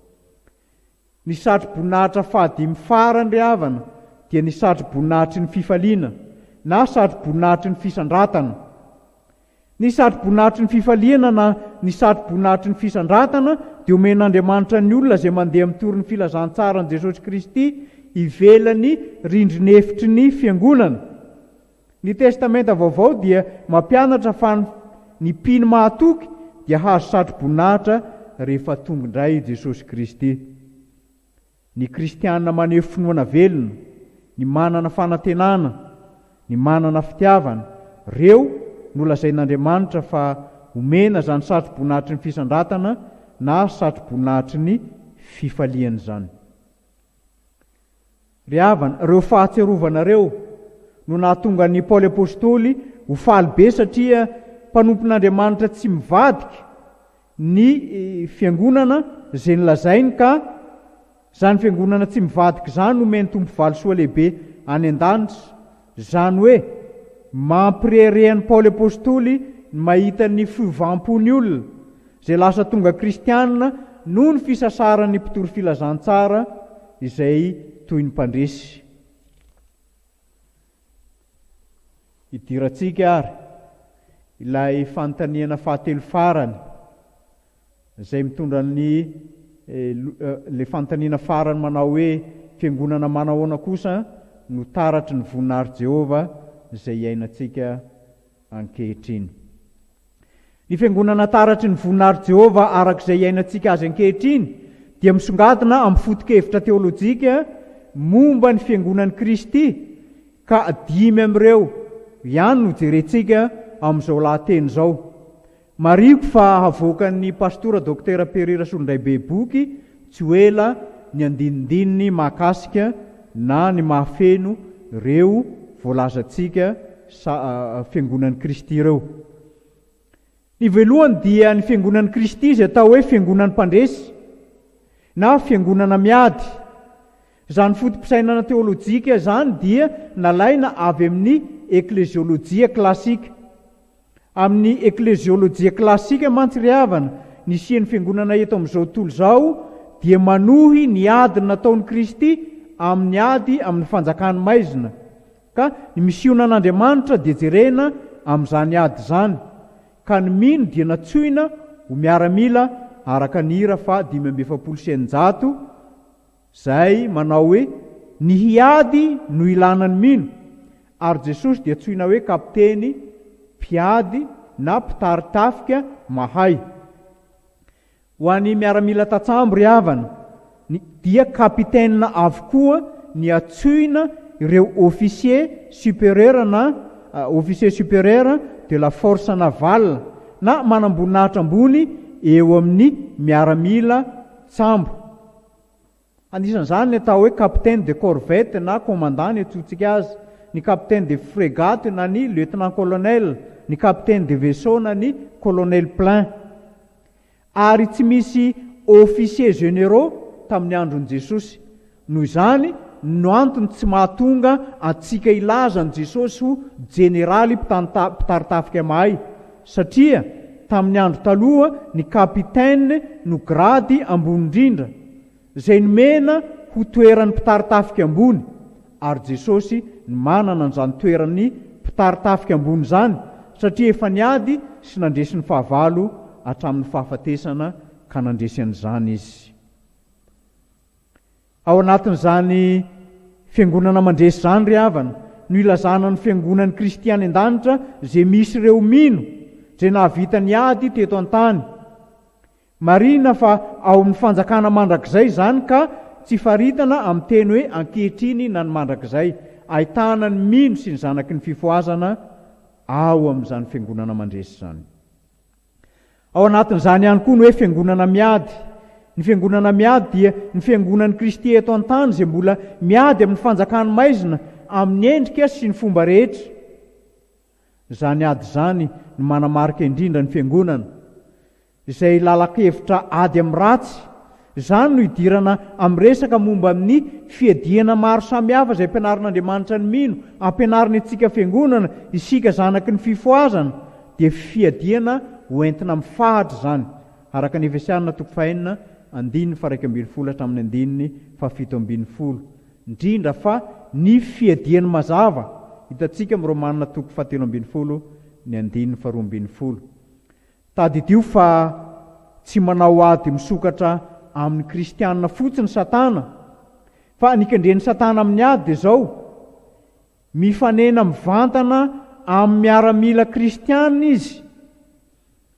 Ny satro-boninahitra fahadimy farany ry havana dia ny satro-boninahitry ny fifaliana na satro-boninahitry ny fisandratana. Ny satro-boninahitry ny fifaliana na ny satro-boninahitry ny fisandratana dia omen'Andriamanitra ny olona izay mandeha amin'ny torin'ny filazantsara ny Jesosy Kristy ivelany rindrinefitry ny fiangonana. Ny testamenta vaovao dia mampianatra fa ny mpino mahatoky dia hazo satro-boninahitra rehefa tonga indray Jesosy Kristy. Ny kristianina maneho finoana velona, ny manana fanantenana, ny manana fitiavana, reo nolazain'Andriamanitra fa omena zany satroboninahitry ny fisandratana na satroboninahitry ny fifaliana zany. Ry havana, reo fahatserovana no nahatonga ny Paoly apôstôly ho faly be satria mpanompon'Andriamanitra tsy mivadika ny fiangonana zay nolazainy, ka zany fiangonana tsy mivadika zany nomeny tompo valosoa lehibe any an-danitra. Zany hoe mampireherehan'ny Paoly apôstôly mahita ny fiovampony olona zay lasa tonga kristianina noho ny fisasaran'ny mpitoro filazantsara izay toy ny mpandresy. Idirantsika ary ilay fanontaniana fahatelo farany izay mitondra ny le fanontaniana farany manao hoe fiangonana manahoana kosa no taratry ny voninahary Jehova izay iainantsika ankehitriny. Ny fiangonana taratry ny voninahary Jehova arak'izay iainantsika azy ankehitriny dia misongadina amin'ny foto-kevitra teolojika momba ny fiangonan'i Kristy, ka 5 amin'ireo ihany no jerentsika amin'izao lahateny izao. Mariko fa havoakan'ny pastora Dr Perera Solondraibe boky tsy ho ela ny andinindininy mahakasika na ny mahafeno reo voalazantsika fiangonan'i Kristy ireo. Ny voalohany dia ny fiangonan'i Kristy izay atao hoe fiangonan'ny mpandresy na fiangonana miady. Zany fotom-pisainana teolojika zany dia nalaina avy amin'ny ekleziolojia klasika. Amin'ny ekleziolojia klasika mantsy ry havana, ny sian'ny fiangonana eto amin'izao tontolo izao dia manohy ny ady nataon'i Kristy amin'ny ady amin'ny fanjakany maizina, ka ny misionan'Andriamanitra dia jerena amin'izany ady zany, ka ny mino dia natsoina ho miaramila araka ny hira fa 576 zay manao hoe ny hiady no ilana ny mino, ary Jesosy dia tsoina hoe kapiteny mpiady na mpitaritafika mahay. Ho an'ny miaramila tatsambo ry havana, dia kapitenina avokoa ny atsoina ireo officier supérieur na officier supérieur de la force navale na manamboninahitra ambony eo amin'ny miaramila tsambo. Anisan'izany ny atao hoe capitaine de corvette na commandant ny atsotsika azy, ny capitaine de frégate na ny lieutenant colonel, ny capitaine de vaisseau na ny colonel plein. Ary tsy misy officier généraux tamin'ny andron'i Jesosy. Noho izany no antony tsy mahatonga atsika ilaza an Jesosy ho generaly mpitaritafika mahay, satria tamin'ny andro taloha ny kapitaine no grady ambony indrindra zay nomena ho toeran'ny mpitaritafika ambony, ary Jesosy manana an'izany toeran'ny mpitaritafika ambony zany satria efa niady sy nandresy ny fahavalo hatramin'ny fahafatesana ka nandresy an'izany izy. Ao anatin'izany fiangonana mandresy zany ry havana no ilazana ny fiangonan'ny Kristy any an-danitra zay misy ireo mino zay nahavita ny ady teto an-tany. Marina fa ao amin'ny fanjakana mandrakizay zany ka tsy faritana amin'ny teny hoe ankehitriny na ny mandrakizay, ahitana ny mino sy ny zanaky ny fifoazana ao amin'izany fiangonana mandresy zany. Ao anatin'izany ihany koa ny hoe fiangonana miady. Ny fiangonana miady dia ny fiangonan'i Kristy eto an-tany zay mbola miady amin'ny fanjakany maizina amin'ny endrika sy ny fomba rehetra. Zany ady zany ny manamarika indrindra ny fiangonana izay lalakevitra ady amin'ny ratsy. Zany no idirana amin'ny resaka momba amin'ny fiadiana maro samihafa izay ampianarin'Andriamanitra ny mino, ampianariny antsika fiangonana, isika zanaky ny fifoazana, dia fiadiana hoentina mifahatra zany. Araka ny Efesianina 4:1-12 hatramin'ny 7:10. Indrindra fa ny fiadiana mazava hitantsika amin'ny Romanina 7:12-12. Tadidio fa tsy manao ady misokatra amin'ny kristianina fotsiny Satana, fa nikendren'ny Satana amin'ny ady dia zao mifanena mivantana amin'ny miaramila kristianina izy,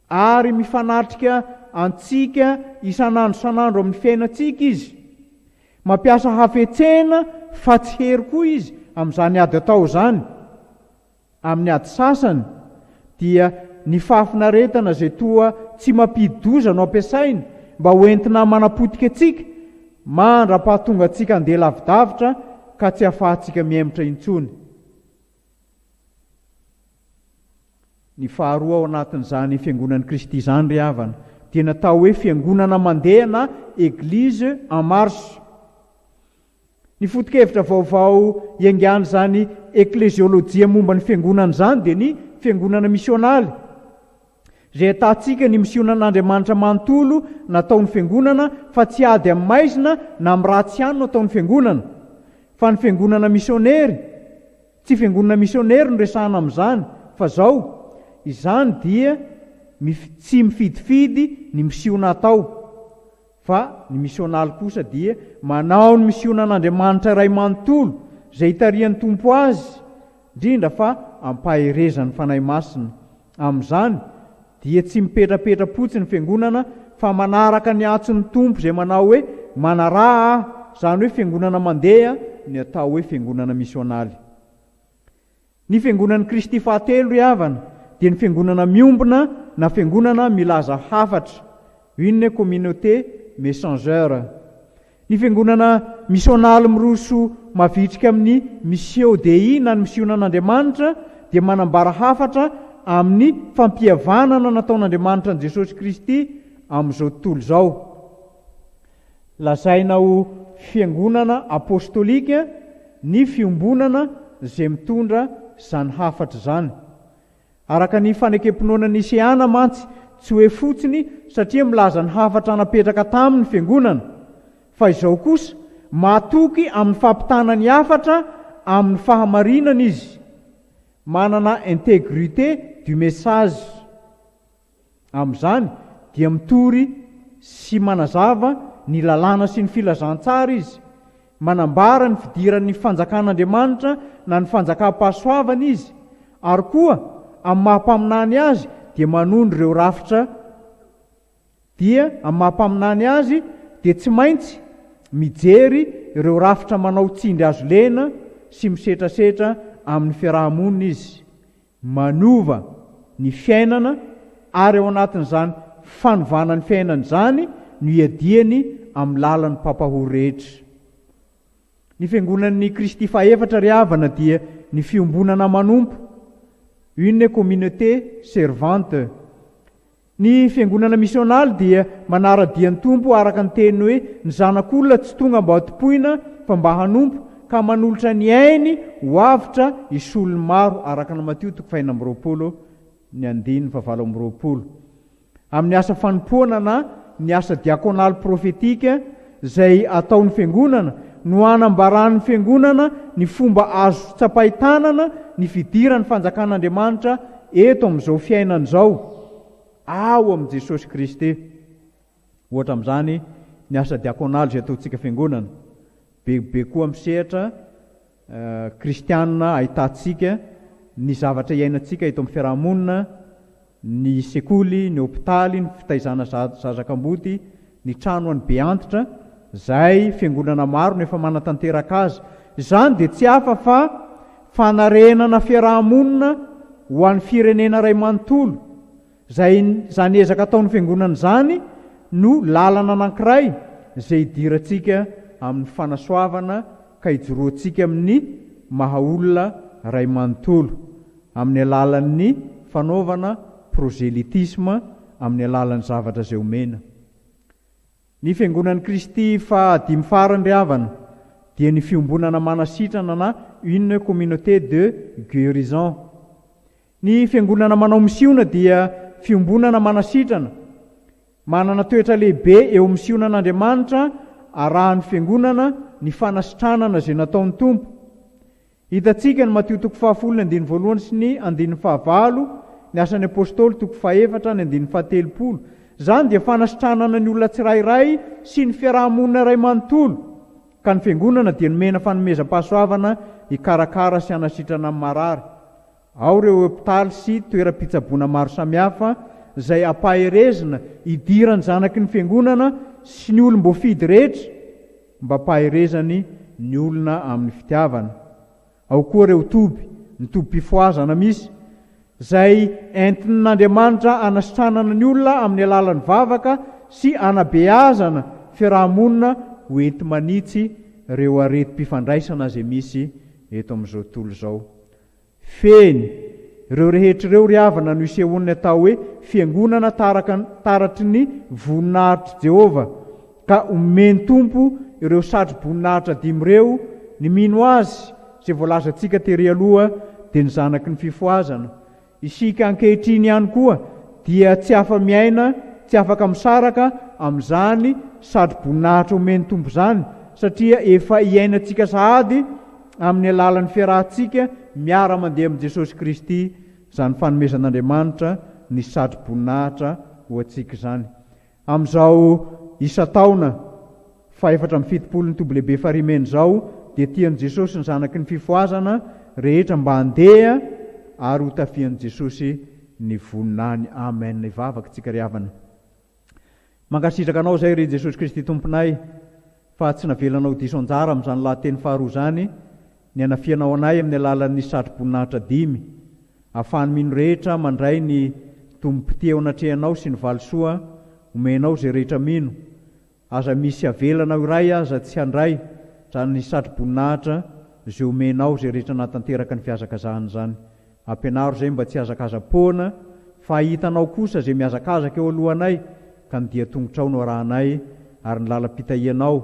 ary mifanatrika antsika isanandro amin'ny fiainantsika izy, mampiasa hafetsena fa tsy hery koa izy amin'izany ady atao zany, Amin'ny ady sasany dia ny fahafinaretana izay toa tsy mampidi-doza no ampiasaina mba hoentina manapotika atsika, mandra-pahatonga atsika andeha lavidavitra ka tsy ahafahantsika miemitra intsony. Ny faharoa ao anatin'izany fiangonan'i Kristy izany ry havana dia natao hoe fiangonana mandeha na Église en marche. Ny foto-kevitra vaovao iangany zany eklésiolojia momba ny fiangonana izany dia ny fiangonana misionaly. Izay atantsika ny misionan'Andriamanitra manontolo nataon'ny fiangonana fa tsy ady amin'ny maizina na amin'ny ratsy ihany no ataon'ny fiangonana. Fa ny fiangonana misionery, tsy fiangonana misionery no resahana amin'izany, fa izao, izany dia tsy mifidifidy ny misiona atao. Fa ny misionaly kosa dia manao ny misionan'Andriamanitra iray manontolo izay hitarian'ny tompo azy, indrindra fa ampaherezan'ny fanahy masina. Amin'izany dia tsy mipetrapetra-potsiny ny fiangonana fa manaraka ny atson'ny tompo izay manao hoe manaraha, izany hoe fiangonana mandeha ny atao hoe fiangonana misionaly. Ny fiangonan'i Kristy fahatelo ry havana dia ny fiangonana miombona na fiangonana milaza hafatra, une communauté messangeur. Ny fiangonana misionaly miroso mavitrika amin'ny mission dei na ny misionan'Andriamanitra dia manambara hafatra amin'ny fampihavanana nataon'Andriamanitra an' Jesosy Kristy amin'izao tontolo izao. Lazaina ho fiangonana apostolika ny fiombonana izay mitondra izany hafatra izany. Araka ny fanekempinoana Niseana mantsy, tsy hoe fotsiny satria milaza ny hafatra napetraka tamin'ny fiangonana, fa izao kosa matoky amin'ny fampitana ny hafatra amin'ny fahamarinana izy, manana intégrité du message. Amin'izany dia mitory sy manazava ny lalàna sy ny filazantsara izy, manambara ny fidiran'ny fanjakan'Andriamanitra na ny fanjakam-pahasoavana izy, ary koa amin'ny mahampaminany azy dia manondro ireo rafitra, dia amin'ny mahampaminany azy dia tsy maintsy mijery ireo rafitra manao tsindry azo lena sy misetrasetra amin'ny fiarahamonina izy, manova ny fiainana ary ao anatin'izany fanovana ny fiainana izany no iadiany amin'ny lalan'ny pampahory rehetra. Ny fiangonan'ny Kristy faefatra ry havana dia ny fiombonana manompo, une communauté servante. Ny fiangonana misionaly dia manara-dian'ny tompo araka ny teny hoe ny zanak'olona tsy tonga mba hatopoina fa mba hanompo ka manolotra ny ainy ho avitra isolony maro, araka ny Mateo 5:20. Amin'ny asa fanompoana na ny asa diakonaly profetika izay ataon'ny fiangonana no anambaran'ny fiangonana ny fomba azo tsapahitanana ny fidiran'ny fanjakan'Andriamanitra eto amin'izao fiainana izao ao amin'i Jesosy Kristy. Ohatra amin'izany ny asa diakonaly izay ataontsika fiangonana, bebe koa misehatra kristianina ahitantsika ny zavatra iainantsika eto amin'ny fiarahamonina, ny sekoly, ny hôpitaly, ny fitaizana zazakam-boty, ny trano any be antitra, izay fiangonana maro nefa manatanteraka azy. Izany dia tsy hafa fa fanarenana fiarahamonina ho an'ny firenena iray manontolo. Zany ezaka ataon'ny fiangonana izany no lalana anankiray izay hidirantsika amin'ny fanasoavana ka hijoroantsika amin'ny mahaolona iray manontolo amin'ny alalan'ny fanaovana proselytisme, amin'ny alalan'ny zavatra izay omena. Ny fiangonan'i Kristy fahadimy farany ry havana dia ny fiombonana manasitrana na une communauté de guérison. Ny fiangonana manao misiona dia fiombonana manasitrana, manana toetra lehibe eo amin'ny sionan'Andriamanitra, arahan'ny fiangonana ny fanasitranana izay nataon'ny tompo. Hitantsika ny Mateo 5:2 sy ny 5:9, ny asan'ny apôstôly 4:4-5:30. Zany dia fanasitranana ny olona tsirairay sy ny fiarahamonina iray manontolo, ka ny fiangonana dia nomena fanomezam-pahasoavana hikarakara sy hanasitrana amin'ny marary. Ao ireo hôpitaly sy toeram-pitsaboana maro samihafa izay ampaherezana hidirany zanaky ny fiangonana sy ny olom-boafidy rehetra mba ampaherezany ny olona amin'ny fitiavana. Ao koa ireo toby ny tompo-pifoazana misy zay entin'Andriamanitra anasitranana ny olona amin'ny alalan'ny vavaka sy anabeazana fiarahamonina ho enti manitsy ireo areti-pifandraisana zay misy eto amin'izao tontolo izao. Feny ireo rehetra ireo ry havana no isehoniny atao hoe fiangonana taratry ny voninahitry Jehova, ka omeny tompo ireo satry-boninahitra dimy ireo ny mino azy izay voalazantsika tery aloha dia ny zanaky ny fifoazana. Isika ankehitriny ihany koa dia tsy afa-miaina, tsy afaka misaraka amin'izany satry-boninahitra omeny tompo zany, satria efa iainantsika sahady amin'ny alalan'ny fiarahantsika miara mandeha amin'i Jesosy Kristy, izany fanomezan'Andriamanitra ny satry-boninahitra ho antsika izany. Amin'izao isa-taona 470 ny tobo-lehibe farimena izao dia tian'i Jesosy ny zanaky ny fifoazana rehetra mba handeha ary ho tafian'i Jesosy ny voninany. Amen. Ivavaka tsika ry havana. Mankasitraka anao zay ry Jesosy Kristy tomponay fa tsy navelanao diso anjara amin'izany lahateny faharoa zany, ny anafianao anay amin'ny alalan'ny satry-boninahitra dimy, ahafahany mino rehetra mandray ny tombo-pity ao anatrehanao sy ny valisoa, omenao zay rehetra mino. Aza misy avelanao iray aza tsy handray zany ny satry-boninahitra zay omenao zay rehetra natanteraka ny fiazakazahany zany. Ampianaro zay mba tsy azakaza-poana, fa hitanao kosa zay miazakazaka eo alohanay, ka ny dia tongotrao no arahanay ary ny lalam-pitahianao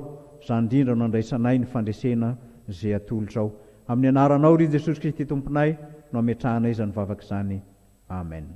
zany indrindra no andraisanay ny fandresena zay atolotrao. Amin'ny anaranao ry Jesosy Kristy tomponay no ametrahanay izany vavaka izany. Amen.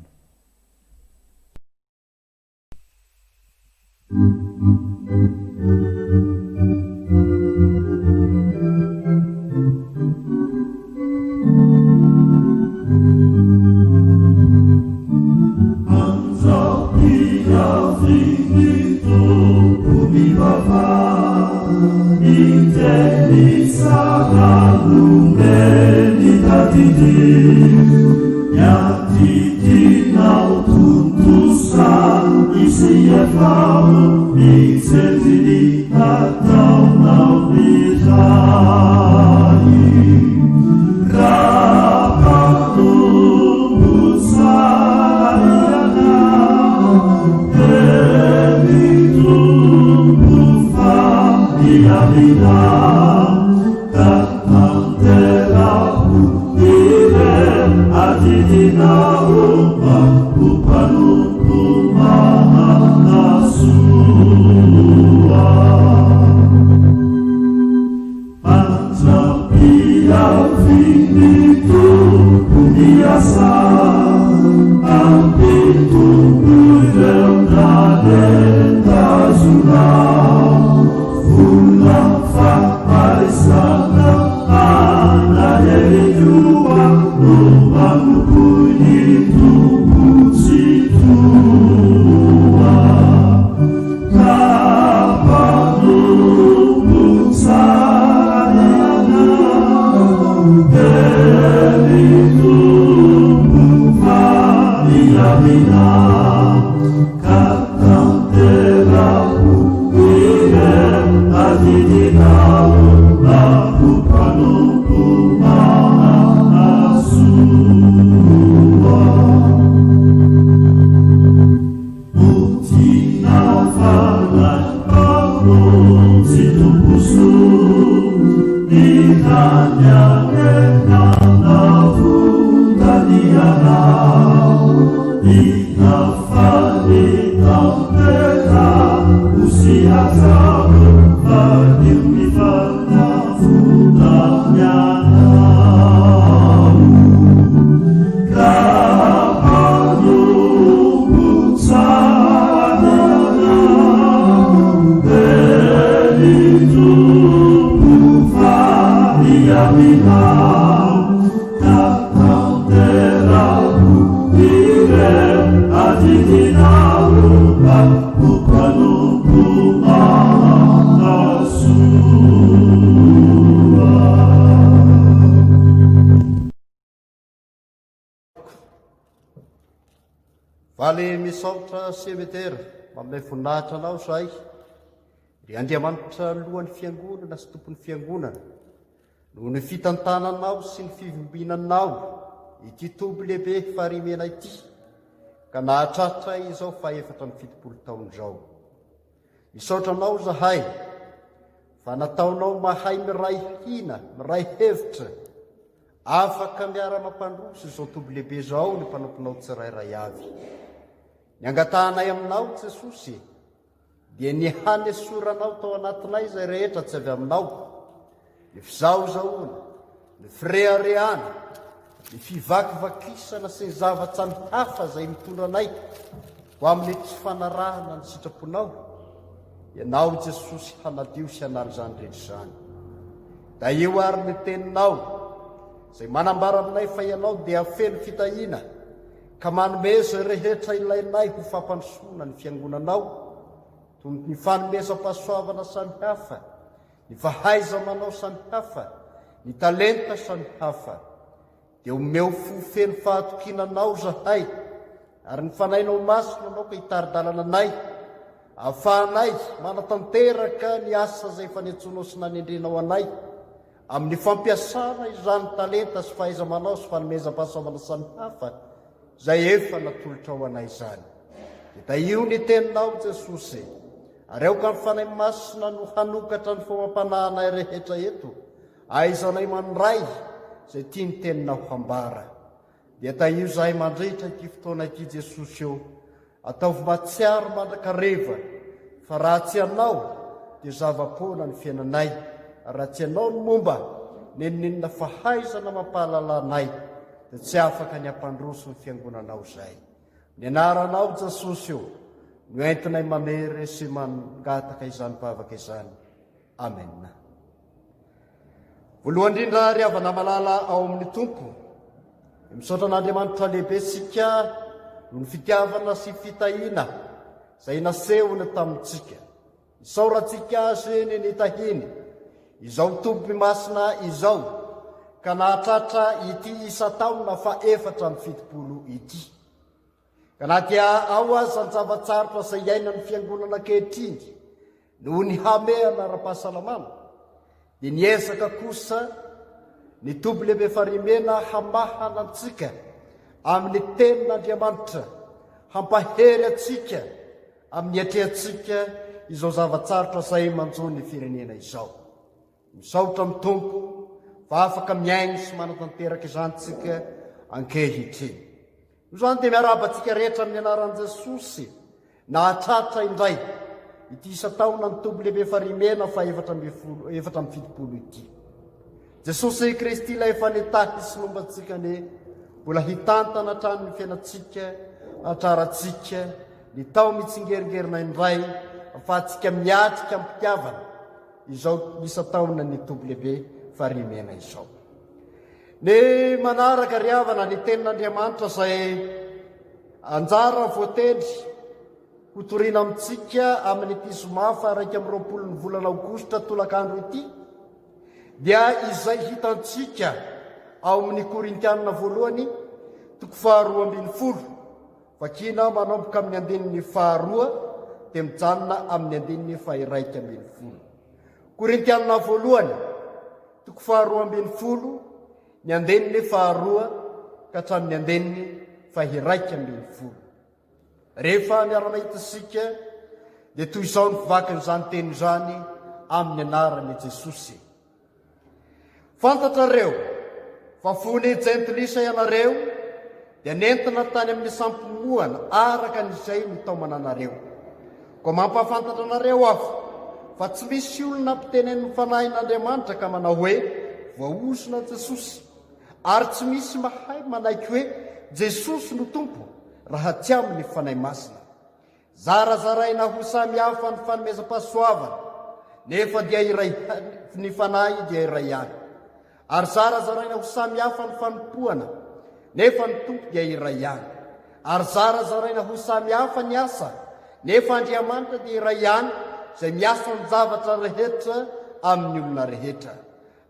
Valy misaotra semetera maminay voninahitra anao zahay ry Andriamanitra lohan'ny fiangonana sy tompon'ny fiangonana noho ny fitantananao sy ny fivombinanao ity toby lehibe farimena ity ka nahatratra izao fa 7 taona zao. Misaotranao zahay fa nataonao mahay miray hina, miray hevitra, afaka miara-mampandroso izao toby lehibe zao ny mpanomponao tsirairay avy. Ny angatanay aminao Jesosy dia ny hanesoranao tao anatinay izay rehetra tsy avy aminao, ny fizaozaona, ny firehareana, ny fivakivakisana sy ny zavatra mihafa izay mitondranay ho amin'ny tsy fanarahana ny sitraponao. Ianao Jesosy hanadio sy hanary izany rehetra izany. Da io ary ny teninao izay manambara aminay fa ianao dia feno fitahina ka manome izay rehetra ilainay ho fampandrosoana ny fiangonanao, toy ny fanomezam-pahasoavana samihafa, ny fahaiza-manao samihafa, ny talenta samihafa. Dia omeo fofeno fahatokinanao zahay ary ny fanainao masina anao ka hitari-dalana anay, ahafahanay manatanteraka ny asa izay fanentsonao sy nanendrenao anay amin'ny fampiasana izany talenta sy fahaiza-manao sy fanomezam-pahasoavana samihafa izay efa natolotra ao anay izany. Da io ny teninao Jesosy, ary aoka ny fanahy masina no hanokatra ny fomampananay rehetra eto, aizanay mandray izay tia ny teninao hambara. Dia da io zahay mandritra ity fotoana ity Jesosy eo, ataovy matsiaro mandrakareva, fa raha tsy anao dia zava-poana ny fiainanay, raha tsy anao ny momba neninenina fahaizana mampahalala anay dia tsy afaka ny ampandroso ny fiangonanao zay. Ny anaranao Jesosy eo no entinay mamery sy mangataka izany bavaka izany. Amen. Voalohany indrindra ry havana malala ao amin'ny Tompo, misaotra an'Andriamanitra lehibe sika no ny fitiavana sy fitahina izay nasehony tamintsika. Isaorantsika azy eny ny tahiny izao toby masina izao ka nahatratra ity isa-taona fa 770 ity. Ka na dia ao aza ny zavatsarotra izay iaina ny fiangonana ankehitriny noho ny hameana ara-pahasalamana, dia niezaka kosa ny toby lehibe farimena hamahana antsika amin'ny tenin'Andriamanitra, hampahery atsika amin'ny atrehantsika izao zavatsarotra izay manjo ny firenena izao. Misaotra amin'ny Tompo fa afaka miainy sy manatanteraka izany tsika ankehitriny. Izany dia miarabantsika rehetra amin'ny anaran'i Jesosy nahatratra indray ity isa-taona ny toby lehibe farimena fa 770 ity. Jesosy Kristy ilay efa nitahy sy lombantsika ny mbola hitantana hatrany ny fiainantsika, hatrarantsika, ny tao mitsingeringerinay indray ahafahantsika miatrika amin'ny mpitiavana izao isa-taona ny toby lehibe farimena izao. Ny manaraka ry havana ny tenin'Andriamanitra izay anjara voatendry ho toriana amintsika amin'ny ity zoma fa 2 ny volana Aogositra tolakandro ity, dia izay hitantsika ao amin'ny Korintianina voalohany 2:20, vakina manomboka amin'ny andininy 2 dia mijanona amin'ny andininy 1:20. Korintianina voalohany 2:20, ny andininy 2 ka hatramin'ny andininy 1:20. Rehefa miara-mahitasika dia toy izao ny fivakin'izany teny izany amin'ny anaran'i Jesosy. Fantatrareo fa fony jentilisa ianareo dia nentina tany amin'ny sampimoana araka n'izay nitaomana anareo. Koa mampahafantatra anareo aho fa tsy misy olona mpitenen'ny fanahin'Andriamanitra ka manao hoe voaozona Jesosy, ary tsy misy mahay manaiky hoe Jesosy no Tompo raha tsy amin'ny fanahy masina. Zarazaraina ho samy hafa ny fanomezam-pahasoavana, nefa dia iray ny fanahy dia iray ihany. Ary zarazaraina ho samy hafa ny fanompoana, nefa ny Tompo dia iray ihany. Ary zarazaraina ho samy hafa ny asa, nefa Andriamanitra dia iray ihany izay miasa ny zavatra rehetra amin'ny olona rehetra.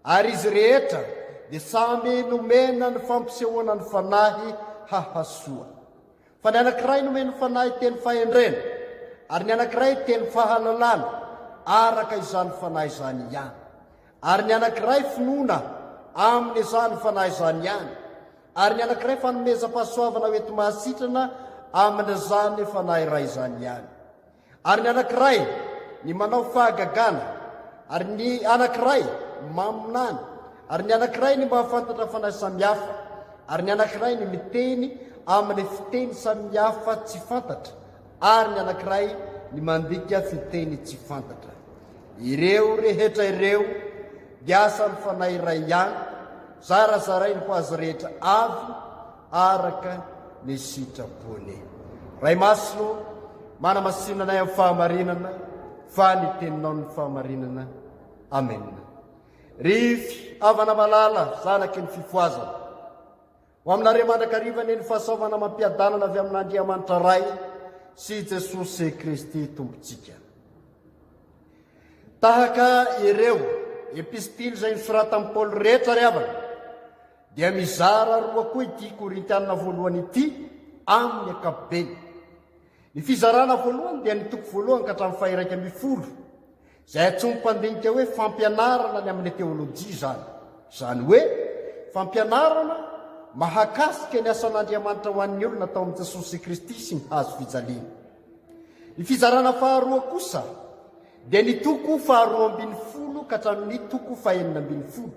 Ary izy rehetra dia samy nomena ny fampisehoana ny fanahy hahasoa. Fa ny anankiray nomena ny fanahy teny fahendrena, ary ny anankiray teny fahalalana araka izany fanahy izany ihany. ary ny anankiray finoana aminy izany fanahy izany ihany, ary ny anankiray fanomeza-pahasoavana oety mahasitrana amin'izany fanahy iray izany ihany, ary ny anankiray ny manao fahagagana, ary ny anankiray maminany, ary ny anankiray ny mahafantatra fanahy samihafa, ary ny anankiray ny miteny amin'ny fiteny samihafa tsy fantatra, ary ny anankiray ny mandika fiteny tsy fantatra. Ireo rehetra ireo dia asany fanahy iray ihany, zarazarainy ho azy rehetra avy araka ny sitrapony. Ray masino manamasinanay amin'ny fahamarinana, fa ny teninao ny fahamarinana. Amen. Rify avana malala zanaky ny fifoazana, ho aminareo mandrakarivany ny fahasaovana mampiadanana avy amin'Andriamanitra ray sy Jesosy Kristy tompontsika. Tahaka ireo epistily izay nisorata amin'ny Paoly rehetra ry havana, dia mizara roa koa ity Korintianina voalohany ity amin'ny ankapobeny. Ny fizarana voalohany dia ny toko voalohany ka hatramin'ny faha 1:10, izay antsoim-pandinika hoe fampianarana ny amin'ny teolojia zany. Izany hoe fampianarana mahakasika ny asan'Andriamanitra ho an'ny olona tao amin'ny Jesosy Kristy sy ny hazo fijaliana. Ny fizarana faharoa kosa dia ny toko faharoa 12 ka hatramin'ny toko faha 19,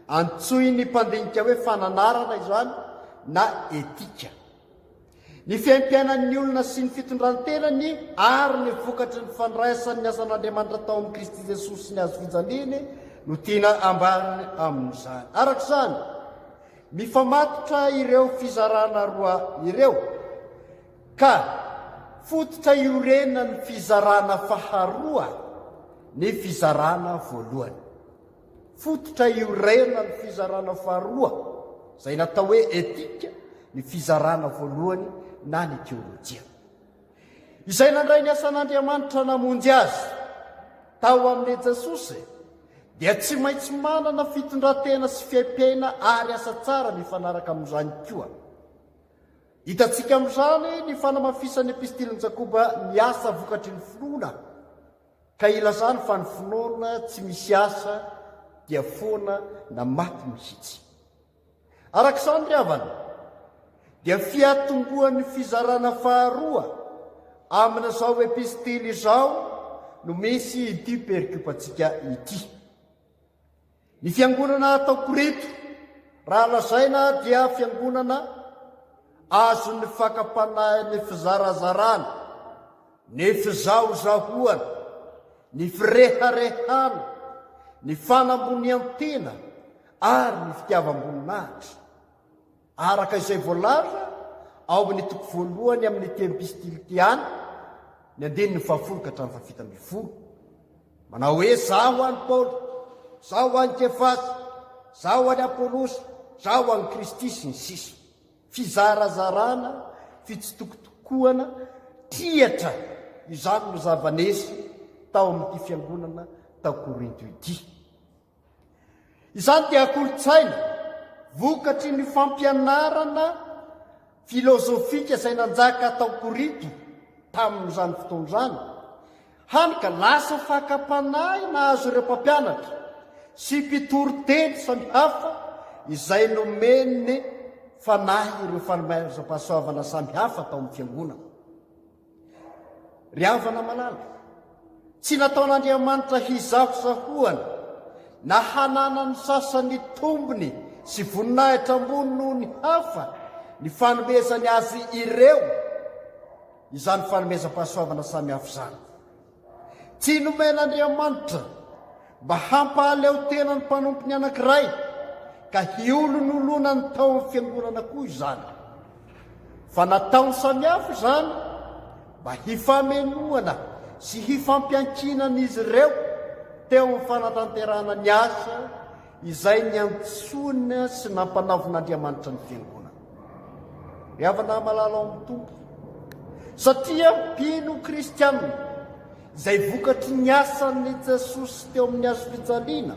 antsoy ny mpandinika hoe fananarana izany na etika. Ny fiaim-piainan'ny olona sy ny fitondrantenany ary ny vokatry ny fandraisan'ny asan'Andriamanitra tao amin'ny Kristy Jesosy ny hazo fijaliana no tiana ambariny amin'izany. Arak'izany mifamatotra ireo fizarana roa ireo, ka fototra iorena ny fizarana faharoa ny fizarana voalohany. Fototra iorena ny fizarana faharoa izay natao hoe etika ny fizarana voalohany na ny teolojia. Izay nandray ny asan'Andriamanitra namonjy azy tao amin'ny Jesosy dia tsy maintsy manana fitondrantena sy fiaim-piaina ary asa tsara mifanaraka amin'izany koa. Hitantsika amin'izany ny fanamafisan'ny epistiliny Jakoba miasa vokatry ny finoana, ka ilazany fa ny finoana tsy misy asa dia foana na maty mihitsy. Arak'izany ry havana, dia fiatomboan'ny fizarana faharoa amin'izao epistily izao no misy ity perikupantsika ity. Ny fiangonana atao Korinto, raha lazaina dia fiangonana azo ny fakapanahy ny fizarazarana, ny fizahozahoana, ny fireharehana, ny fanambonian-tena ary ny fitiavam-boninahitra. Araka izay voalaza ao amin'ny toko voalohany amin'ny ity epistily ity any, ny 10 ka hatramin'ny 17. Manao hoe zaho any Paoly, zaho any Kefasy, zaho any Apolosy, zaho any Kristy sy ny sisa. Fizarazarana, fitsitokotokoana, triatra, izany no zava-nesy tao amin'ity fiangonana tao Korinto ity. Izany dia kolotsaina vokatry ny fampianarana filozofika izay nanjaka tao Korinto tamin'izany fotoan'izany, hany ka lasa fakapanahy na azo ireo mpampianatra sy mpitory-teny samihafa izay nomeny fanahy ireo fanomezam-pahasoavana samihafa tao amin'ny fiangonana. Ry havana malala, tsy nataon'Andriamanitra hizahozahoana na hanana ny sasany tombony sy voninahitra ambony noho ny hafa ny fanomezany azy ireo izany fanomezam-pahasoavana samihafa izany. Tsy nomen'Andriamanitra mba hampahaleo tena ny mpanompony anankiray ka hiolonolona ny tao amin'ny fiangonana koa izany, fa nataony samihafa izany mba hifamenoana sy hifampiankinan'izy ireo teo amin'ny fanatanterahana ny asa izay ny antsoina sy nampanaovon'Andriamanitra ny fiangonana. Ry havana malala ao amin'ny tompo, satria mpino kristianina izay vokatry ny asan'ny Jesosy teo amin'ny hazo fijaliana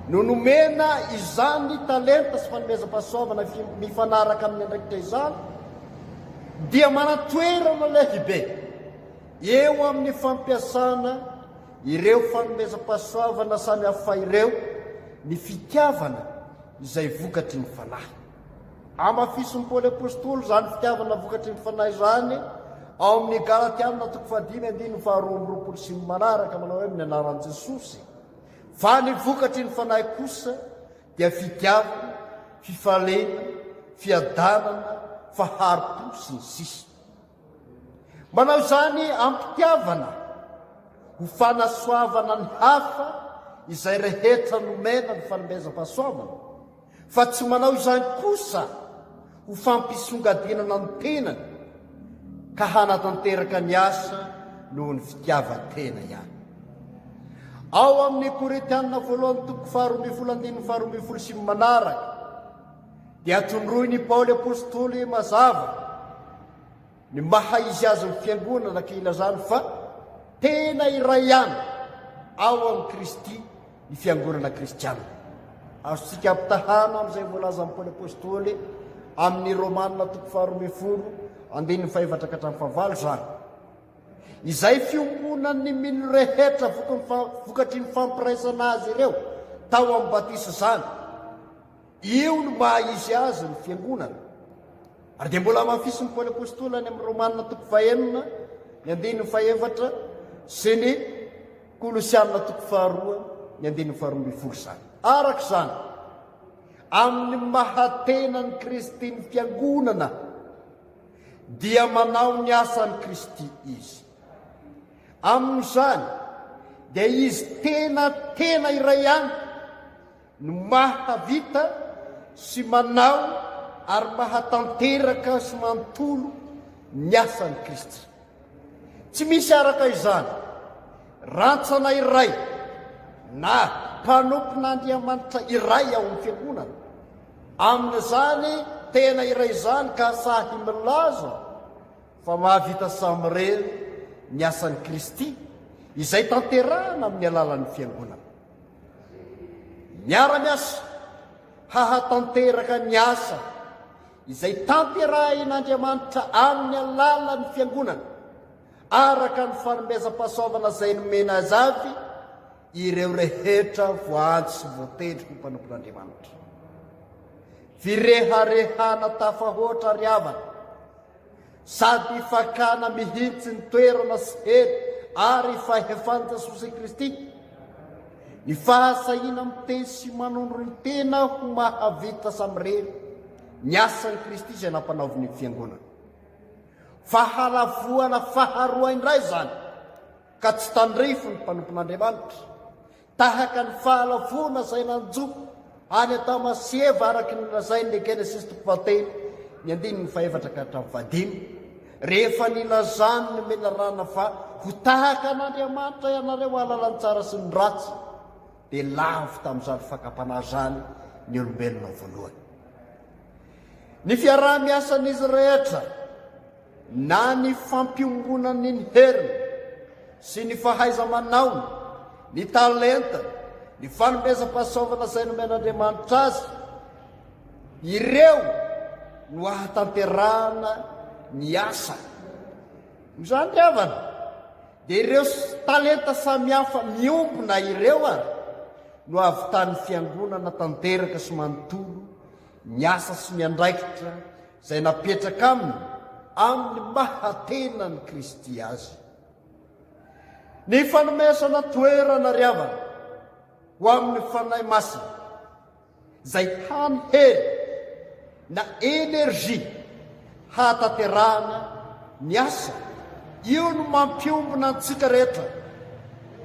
no nomena izany talenta sy fanomezam-pahasoavana mifanaraka amin'ny andraikitra izany, dia manatoerana lehibe eo amin'ny fampiasana ireo fanomezam-pahasoavana samy hafa ireo ny fitiavana izay vokatry ny fanahy. Amafison'ny Paoly apôstôly zany fitiavana vokatry ny fanahy zany ao amin'ny Galatiana 5:22 manao hoe amin'ny anaran'i Jesosy. Fa ny vokatry ny fanahy kosa dia fitiavana, fifalena, fiadanana, faharom-po sy ny sisa. Manao zany ampitiavana ho fanasoavana ny hafa izay rehetra nomena ny fanomezam-pahasoavana, fa tsy manao izany kosa ho fampisongadinana ny tenany ka hanatanteraka ny asa noho ny fitiavan-tena ihany. Ao amin'ny Korintianina 1:12 sy manaraka dia tondroiny Paoly apôstôly mazava ny maha izy azy ny fiangonana ka ilazany fa tena iray ihany ao amin'ny Kristy ny fiangonana kristiana. Azontsika ampitahana amin'izay voalaza amin'ny Paoly apôstôly amin'ny Romanina 12:4-5 zany. Izay fiomponan'ny mino rehetra vokatry ny fampiraisana azy ireo tao amin'ny batisa zany, io no maha izy azy ny fiangonana. Ary dia mbola mafisin'ny Paoly apôstôly any amin'ny Romanina 9:5 sy ny Kolosianina 2:2 zany. Araka zany, amin'ny mahatenan'ny Kristy ny fiangonana dia manao ny asan'ny Kristy izy. Amin'izany dia izy tena iray ihany no mahavita sy manao ary mahatanteraka sy mantolo ny asan'ny Kristy. Tsy misy araka izany rantsana iray na mpanompon'Andriamanitra iray ao amin'ny fiangonana. Amin'izany tena iray izany ka sahy milaza fa mahavita samirery ny asan'ny Kristy izay tanterahana amin'ny alalan'ny fiangonana. Miara-miasa hahatanteraka ny asa izay tanterahin'Andriamanitra amin'ny alalan'ny fiangonana araka ny fanomezam-pahasoavana izay nomena azy avy ireo rehetra voanjo sy voatendry ny mpanompon'Andriamanitra. Fireharehana tafahoatra ry havana sady fakana mihitsy ny toerana sy hery ary fahefan'i Jesosy Kristy, ny fahasahina miteny sy manondro ny tena ho mahavita samirery ny asan'ny Kristy izay nampanaoviny ny fiangonana. Fahalavoana faharoa indray zany ka tsy tandrifo ny mpanompon'Andriamanitra tahaka ny fahalavona izay nanjo any Tamaseva araky ny lazainy ny Genesis 3:1-5 rehefa nilazany ny menarana fa ho tahaka an'Andriamanitra ianareo alalany tsara sy ny ratsy, dia lavy tamin'izany fakapanahy zany ny olombelona voalohany. Ny fiaraha-miasan'izy rehetra na ny fampiongonany ny heriny sy ny fahaiza-manaony, ny talenta, ny fanomezam-pahasoavana izay nomen'Andriamanitra azy, ireo no ahatanterahana ny asa. Izany ry havana, dia ireo talenta samihafa miompona ireo ary no avitan'ny fiangonana tanteraka sy manontolo ny asa sy miandraikitra izay napetraka aminy amin'ny mahatenan'ny Kristy azy. Ny fanomesana toerana ry havana ho amin'ny fanahy masina izay hany hery na energia hahatanterahana ny asa, io no mampiombona antsika rehetra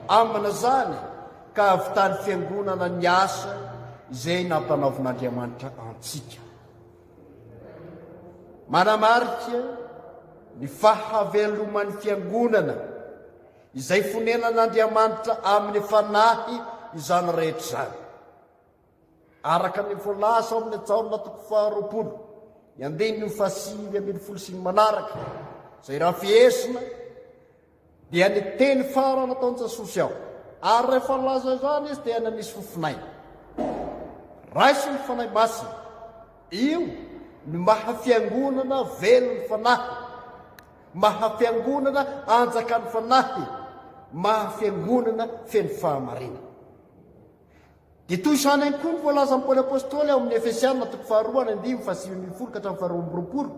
amin'izany ka avitan'ny fiangonana ny asa izay nampanaovin'Andriamanitra antsika. Manamarika ny fahaveloman'ny fiangonana izay fonenan'Andriamanitra amin'ny fanahy izany rehetra zany. Araka ny voalaza ao amin'ny taona 20 sy manaraka izay raha fiesina dia ny teny farana nataon'i Jesosy ao, ary rehefa laza izany izy dia nanisy fofinaina. Raisy ny fanahy masina, io ny mahafiangonana velo ny fanahy, mahafiangonana anjaka ny fanahy, mahafiangonana feno fahamarina. Dia toy izany ihany koa ny voalazan'ny Paoly apôstôly ao amin'ny Efesianina 2:7-20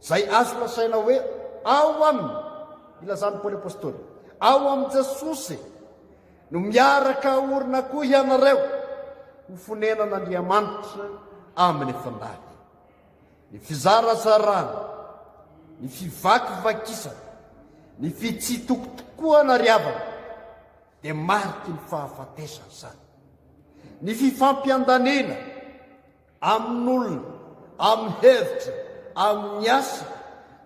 izay azo lasaina hoe ao aminy ilazan'ny Paoly apôstôly, ao amin'ny Jesosy no miaraka orina koa ianareo ho fonenan'Andriamanitra amin'ny fandady. Ny fizarazarana, ny fivakivakisana, ny fitsitokotokoana ry havana dia mariky ny fahafatesana izany. Ny fifampiandanina amin'olona, amin'ny hevitra, amin'ny asa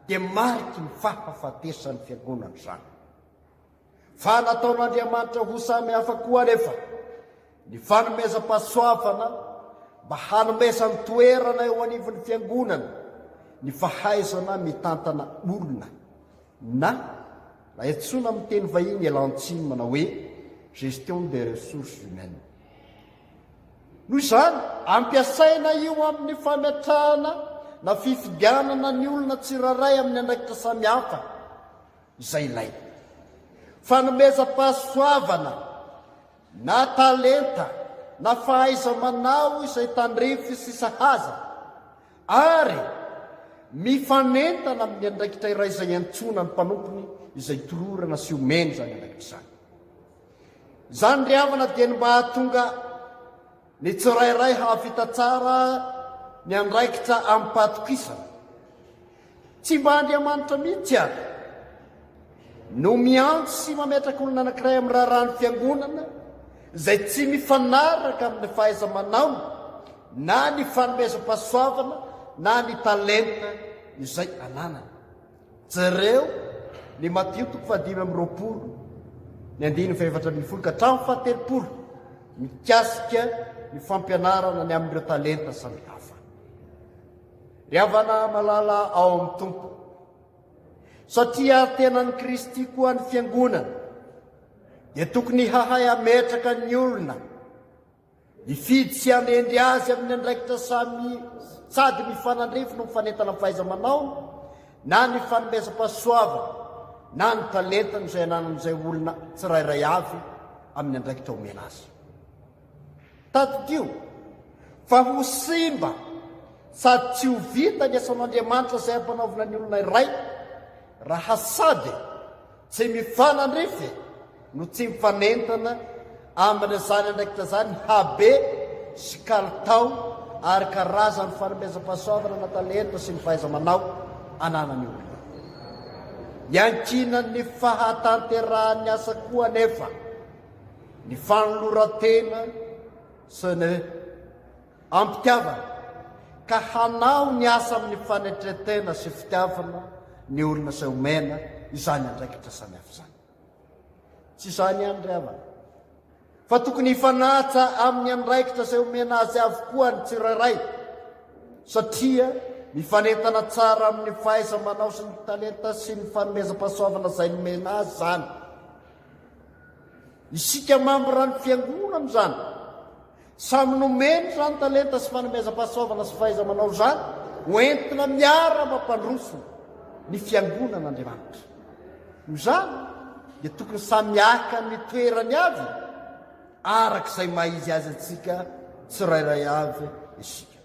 dia mariky ny fahafatesany fiangonana izany. Fa nataon'Andriamanitra ho samy hafa koa anefa ny fanomezam-pahasoavana mba hanomezany toerana eo anivon'ny fiangonana ny fahaizana mitantana olona na entsoina amin'ny teny vahiny elantsiny manao hoe gestion des ressources humaines. Noho izany ampiasaina io amin'ny fametrahana na fifidianana ny olona tsiraray amin'ny andraikitra samihafa izay ilay. Fanomezam-pahasoavana na talenta na fahaiza-manao izay tandrify sy sahaza ary mifanentana amin'ny andraikitra iray izay antsona ny mpanompony izay tororana sy omeny izany andraikitra izany. Izany ry havana dia ny mba hahatonga ny tsirairay hahavita tsara ny andraikitra amin'ny pahatokisana. Tsy mba Andriamanitra mihitsy ary no miantso sy mametraka olona anankiray amin'ny raharahany fiangonana izay tsy mifanaraka amin'ny fahaiza-manao na ny fanomezam-pahasoavana na ny talenta izay ananana. Jereo ny Matio 5:20-7 mikasika ny fampianarana ny amin'ireo talenta samihafa. Ry havana malala ao amin'ny tompo, satria tenan'ny Kristy koa ny fiangonana dia tokony hahay ametraka ny olona hifidy sy hanendry azy amin'ny andraikitra sady mifanandrify no mifanentana amin'ny fahaiza-manao na ny fanomezam-pahasoavana na ny talentany izay ananan'izay olona tsirairay avy amin'ny andraikitra omena azy. Taddio fa ho simba sady tsy ho vita ny asan'Andriamanitra izay ampanaovina ny olona iray raha sady tsy mifanandrify no tsy mifanentana amin'izany andraikitra zany habe sy kalitao ary karazany fanomezam-pahasoavana na talenta sy ny fahaiza-manao ananany olona. Iankinany fahatanterahany asa koa anefa ny fanoloran-tena sy ny ampitiavana ka hanao ny asa amin'ny fanetretena sy fitiavana ny olona izay omena izany andraikitra samihafa izany. Tsy izany ihany ry havana, fa tokony hifanatsa amin'ny andraikitra izay omena azy avokoa ny tsirairay, satria mifanentana tsara amin'ny fahaiza-manao sy ny talenta sy ny fanomezam-pahasoavana izay nomena azy zany. Isika mamborany fiangonana izany samy nomeny zany talenta sy fanomezam-pahasoavana sy fahaiza-manao zany hoentina miara mampandroso ny fiangonan'Andriamanitra. Noho izany dia tokony samiaka ny toerany avy arak'izay maizy azy atsika tsirairay avy isika.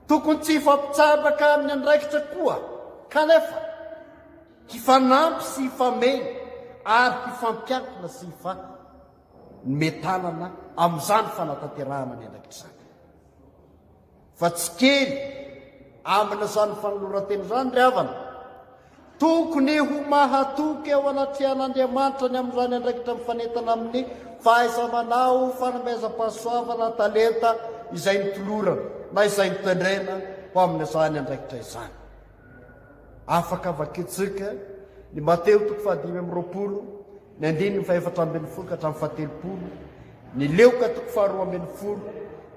Tokony tsy hifampitsabaka amin'ny andraikitra koa kanefa hifanampy sy hifameny ary hifampiankina sy hifametanana amin'izany fanatanterahana ny andraikitra izany. Fa tsy kely amin'izany fanoloran-tena izany ry havana, tokony ho mahatoky eo anatrehan'Andriamanitra ny amin'izany andraikitra mifanentana amin'ny fahaiza-manao, fanomezam-pahasoavana, talenta izay nitolorana na izay nitendrena ho amin'izany andraikitra izany. Afaka vakitsika ny Mateo 5:20, ny 4:7 ny Leoka 2:20,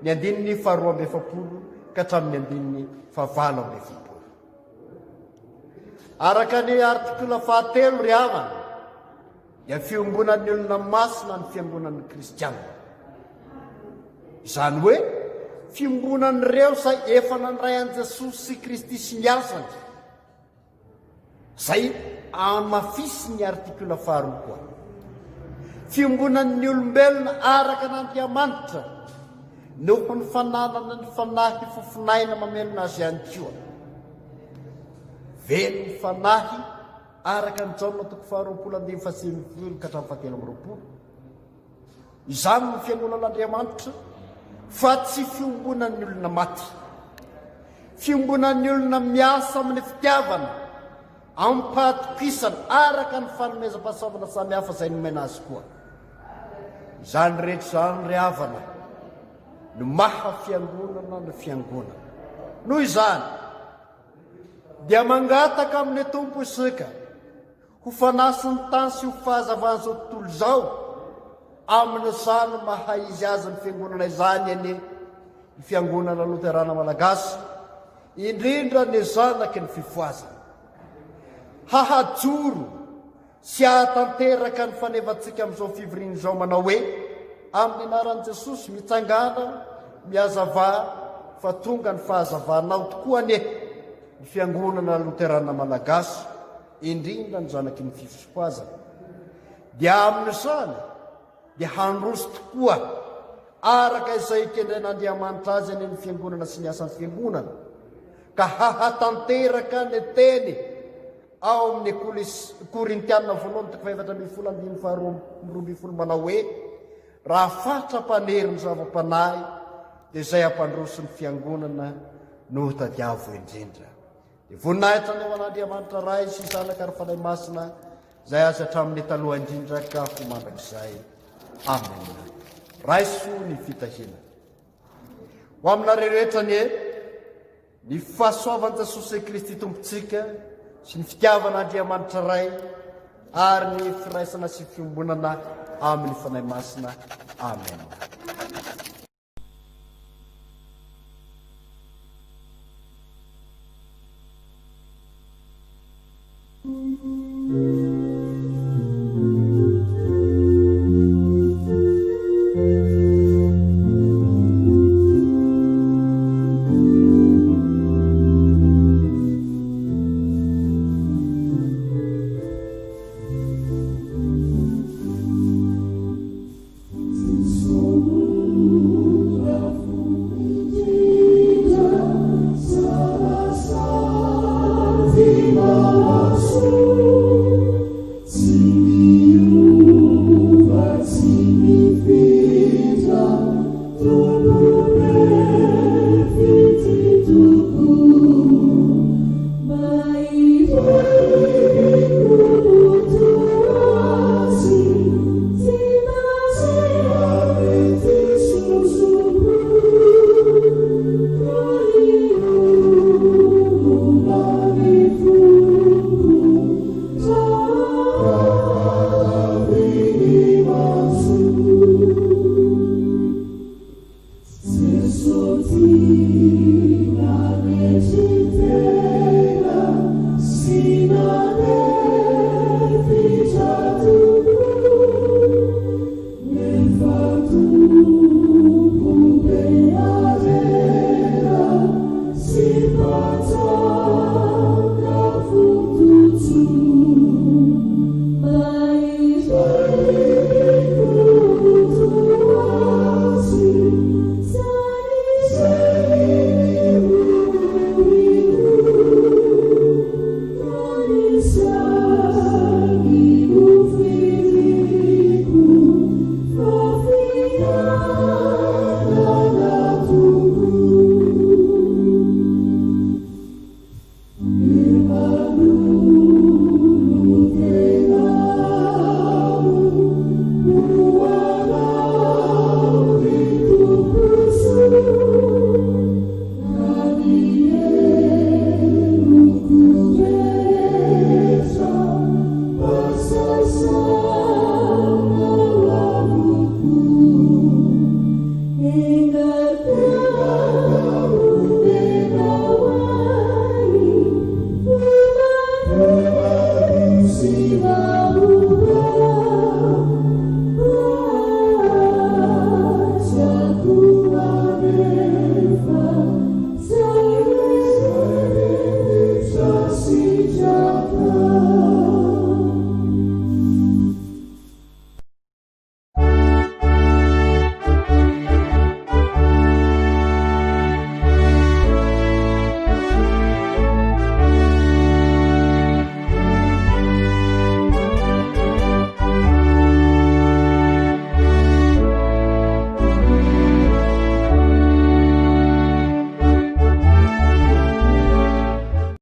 ny 2:7 ka hatramin'ny 5:7. Araka ny artikla 7 ry havana dia fiombonan'ny olona masina ny fiangonan'ny kristianina. Izany hoe fiombonan'ireo izay efa nandray an'i Jesosy sy Kristy sy ny asany, izay amafisy ny artikla faharoa koa. Fiombonan'ny olombelona araka n'Andriamanitra noho ny fananana ny fanahy fofinaina mamelona azy ihany koa. Velo ny fanahy araka ny Jaona 2:20 ka hatramin'ny 7:20. Izany ny fiangonan'Andriamanitra fa tsy fiombonan'ny olona maty. Fiombonan'ny olona miasa amin'ny fitiavana ampatokisana araka ny fanomezam-pahasaovana samihafa izay nomena azy koa. Izany rehetra izany ry havana no maha fiangonana ny fiangonana. Noho izany dia mangataka amin'ny tompo isika ho fanasy ny tany sy ho fahazavana izao tontolo izao amin'izany mahay izy azy ny fiangonana izany eny ny fiangonana Loterana Malagasy, indrindra ny zanaky ny fifoazana. Hahajoro sy hahatanteraka ny fanevantsika amin'izao fivoriana izao manao hoe amin'ny anaran'i Jesosy mitsangana miazava fa tonga ny fahazavanao tokoa ny fiangonana Loterana Malagasy, indrindra ny zanaky ny fifoazana. Dia amin'izany dia handroso tokoa araka izay kendren'Andriamanitra azy eny ny fiangonana sy ny asan'ny fiangonana, ka hahatanteraka ny teny ao amin'ny Korintiana 1:12 manao hoe raha fatra-panery ny zava-panahy dia izay hampandroso ny fiangonana no tadiavo indrindra. Dia voninahitra ny eo an'Andriamanitra ray sy zanaka ary fanahy masina izay azy hatramin'ny taloha indrindra ka ho mandrakizay. Amen. Raiso ny fitahina ho aminareo rehetra ny fahasoavan'i Jesosy Kristy tompontsika sy ny fitiavan'Andriamanitra ray ary ny firaisana sy fiombonana amin'ny fanahy masina. Amen.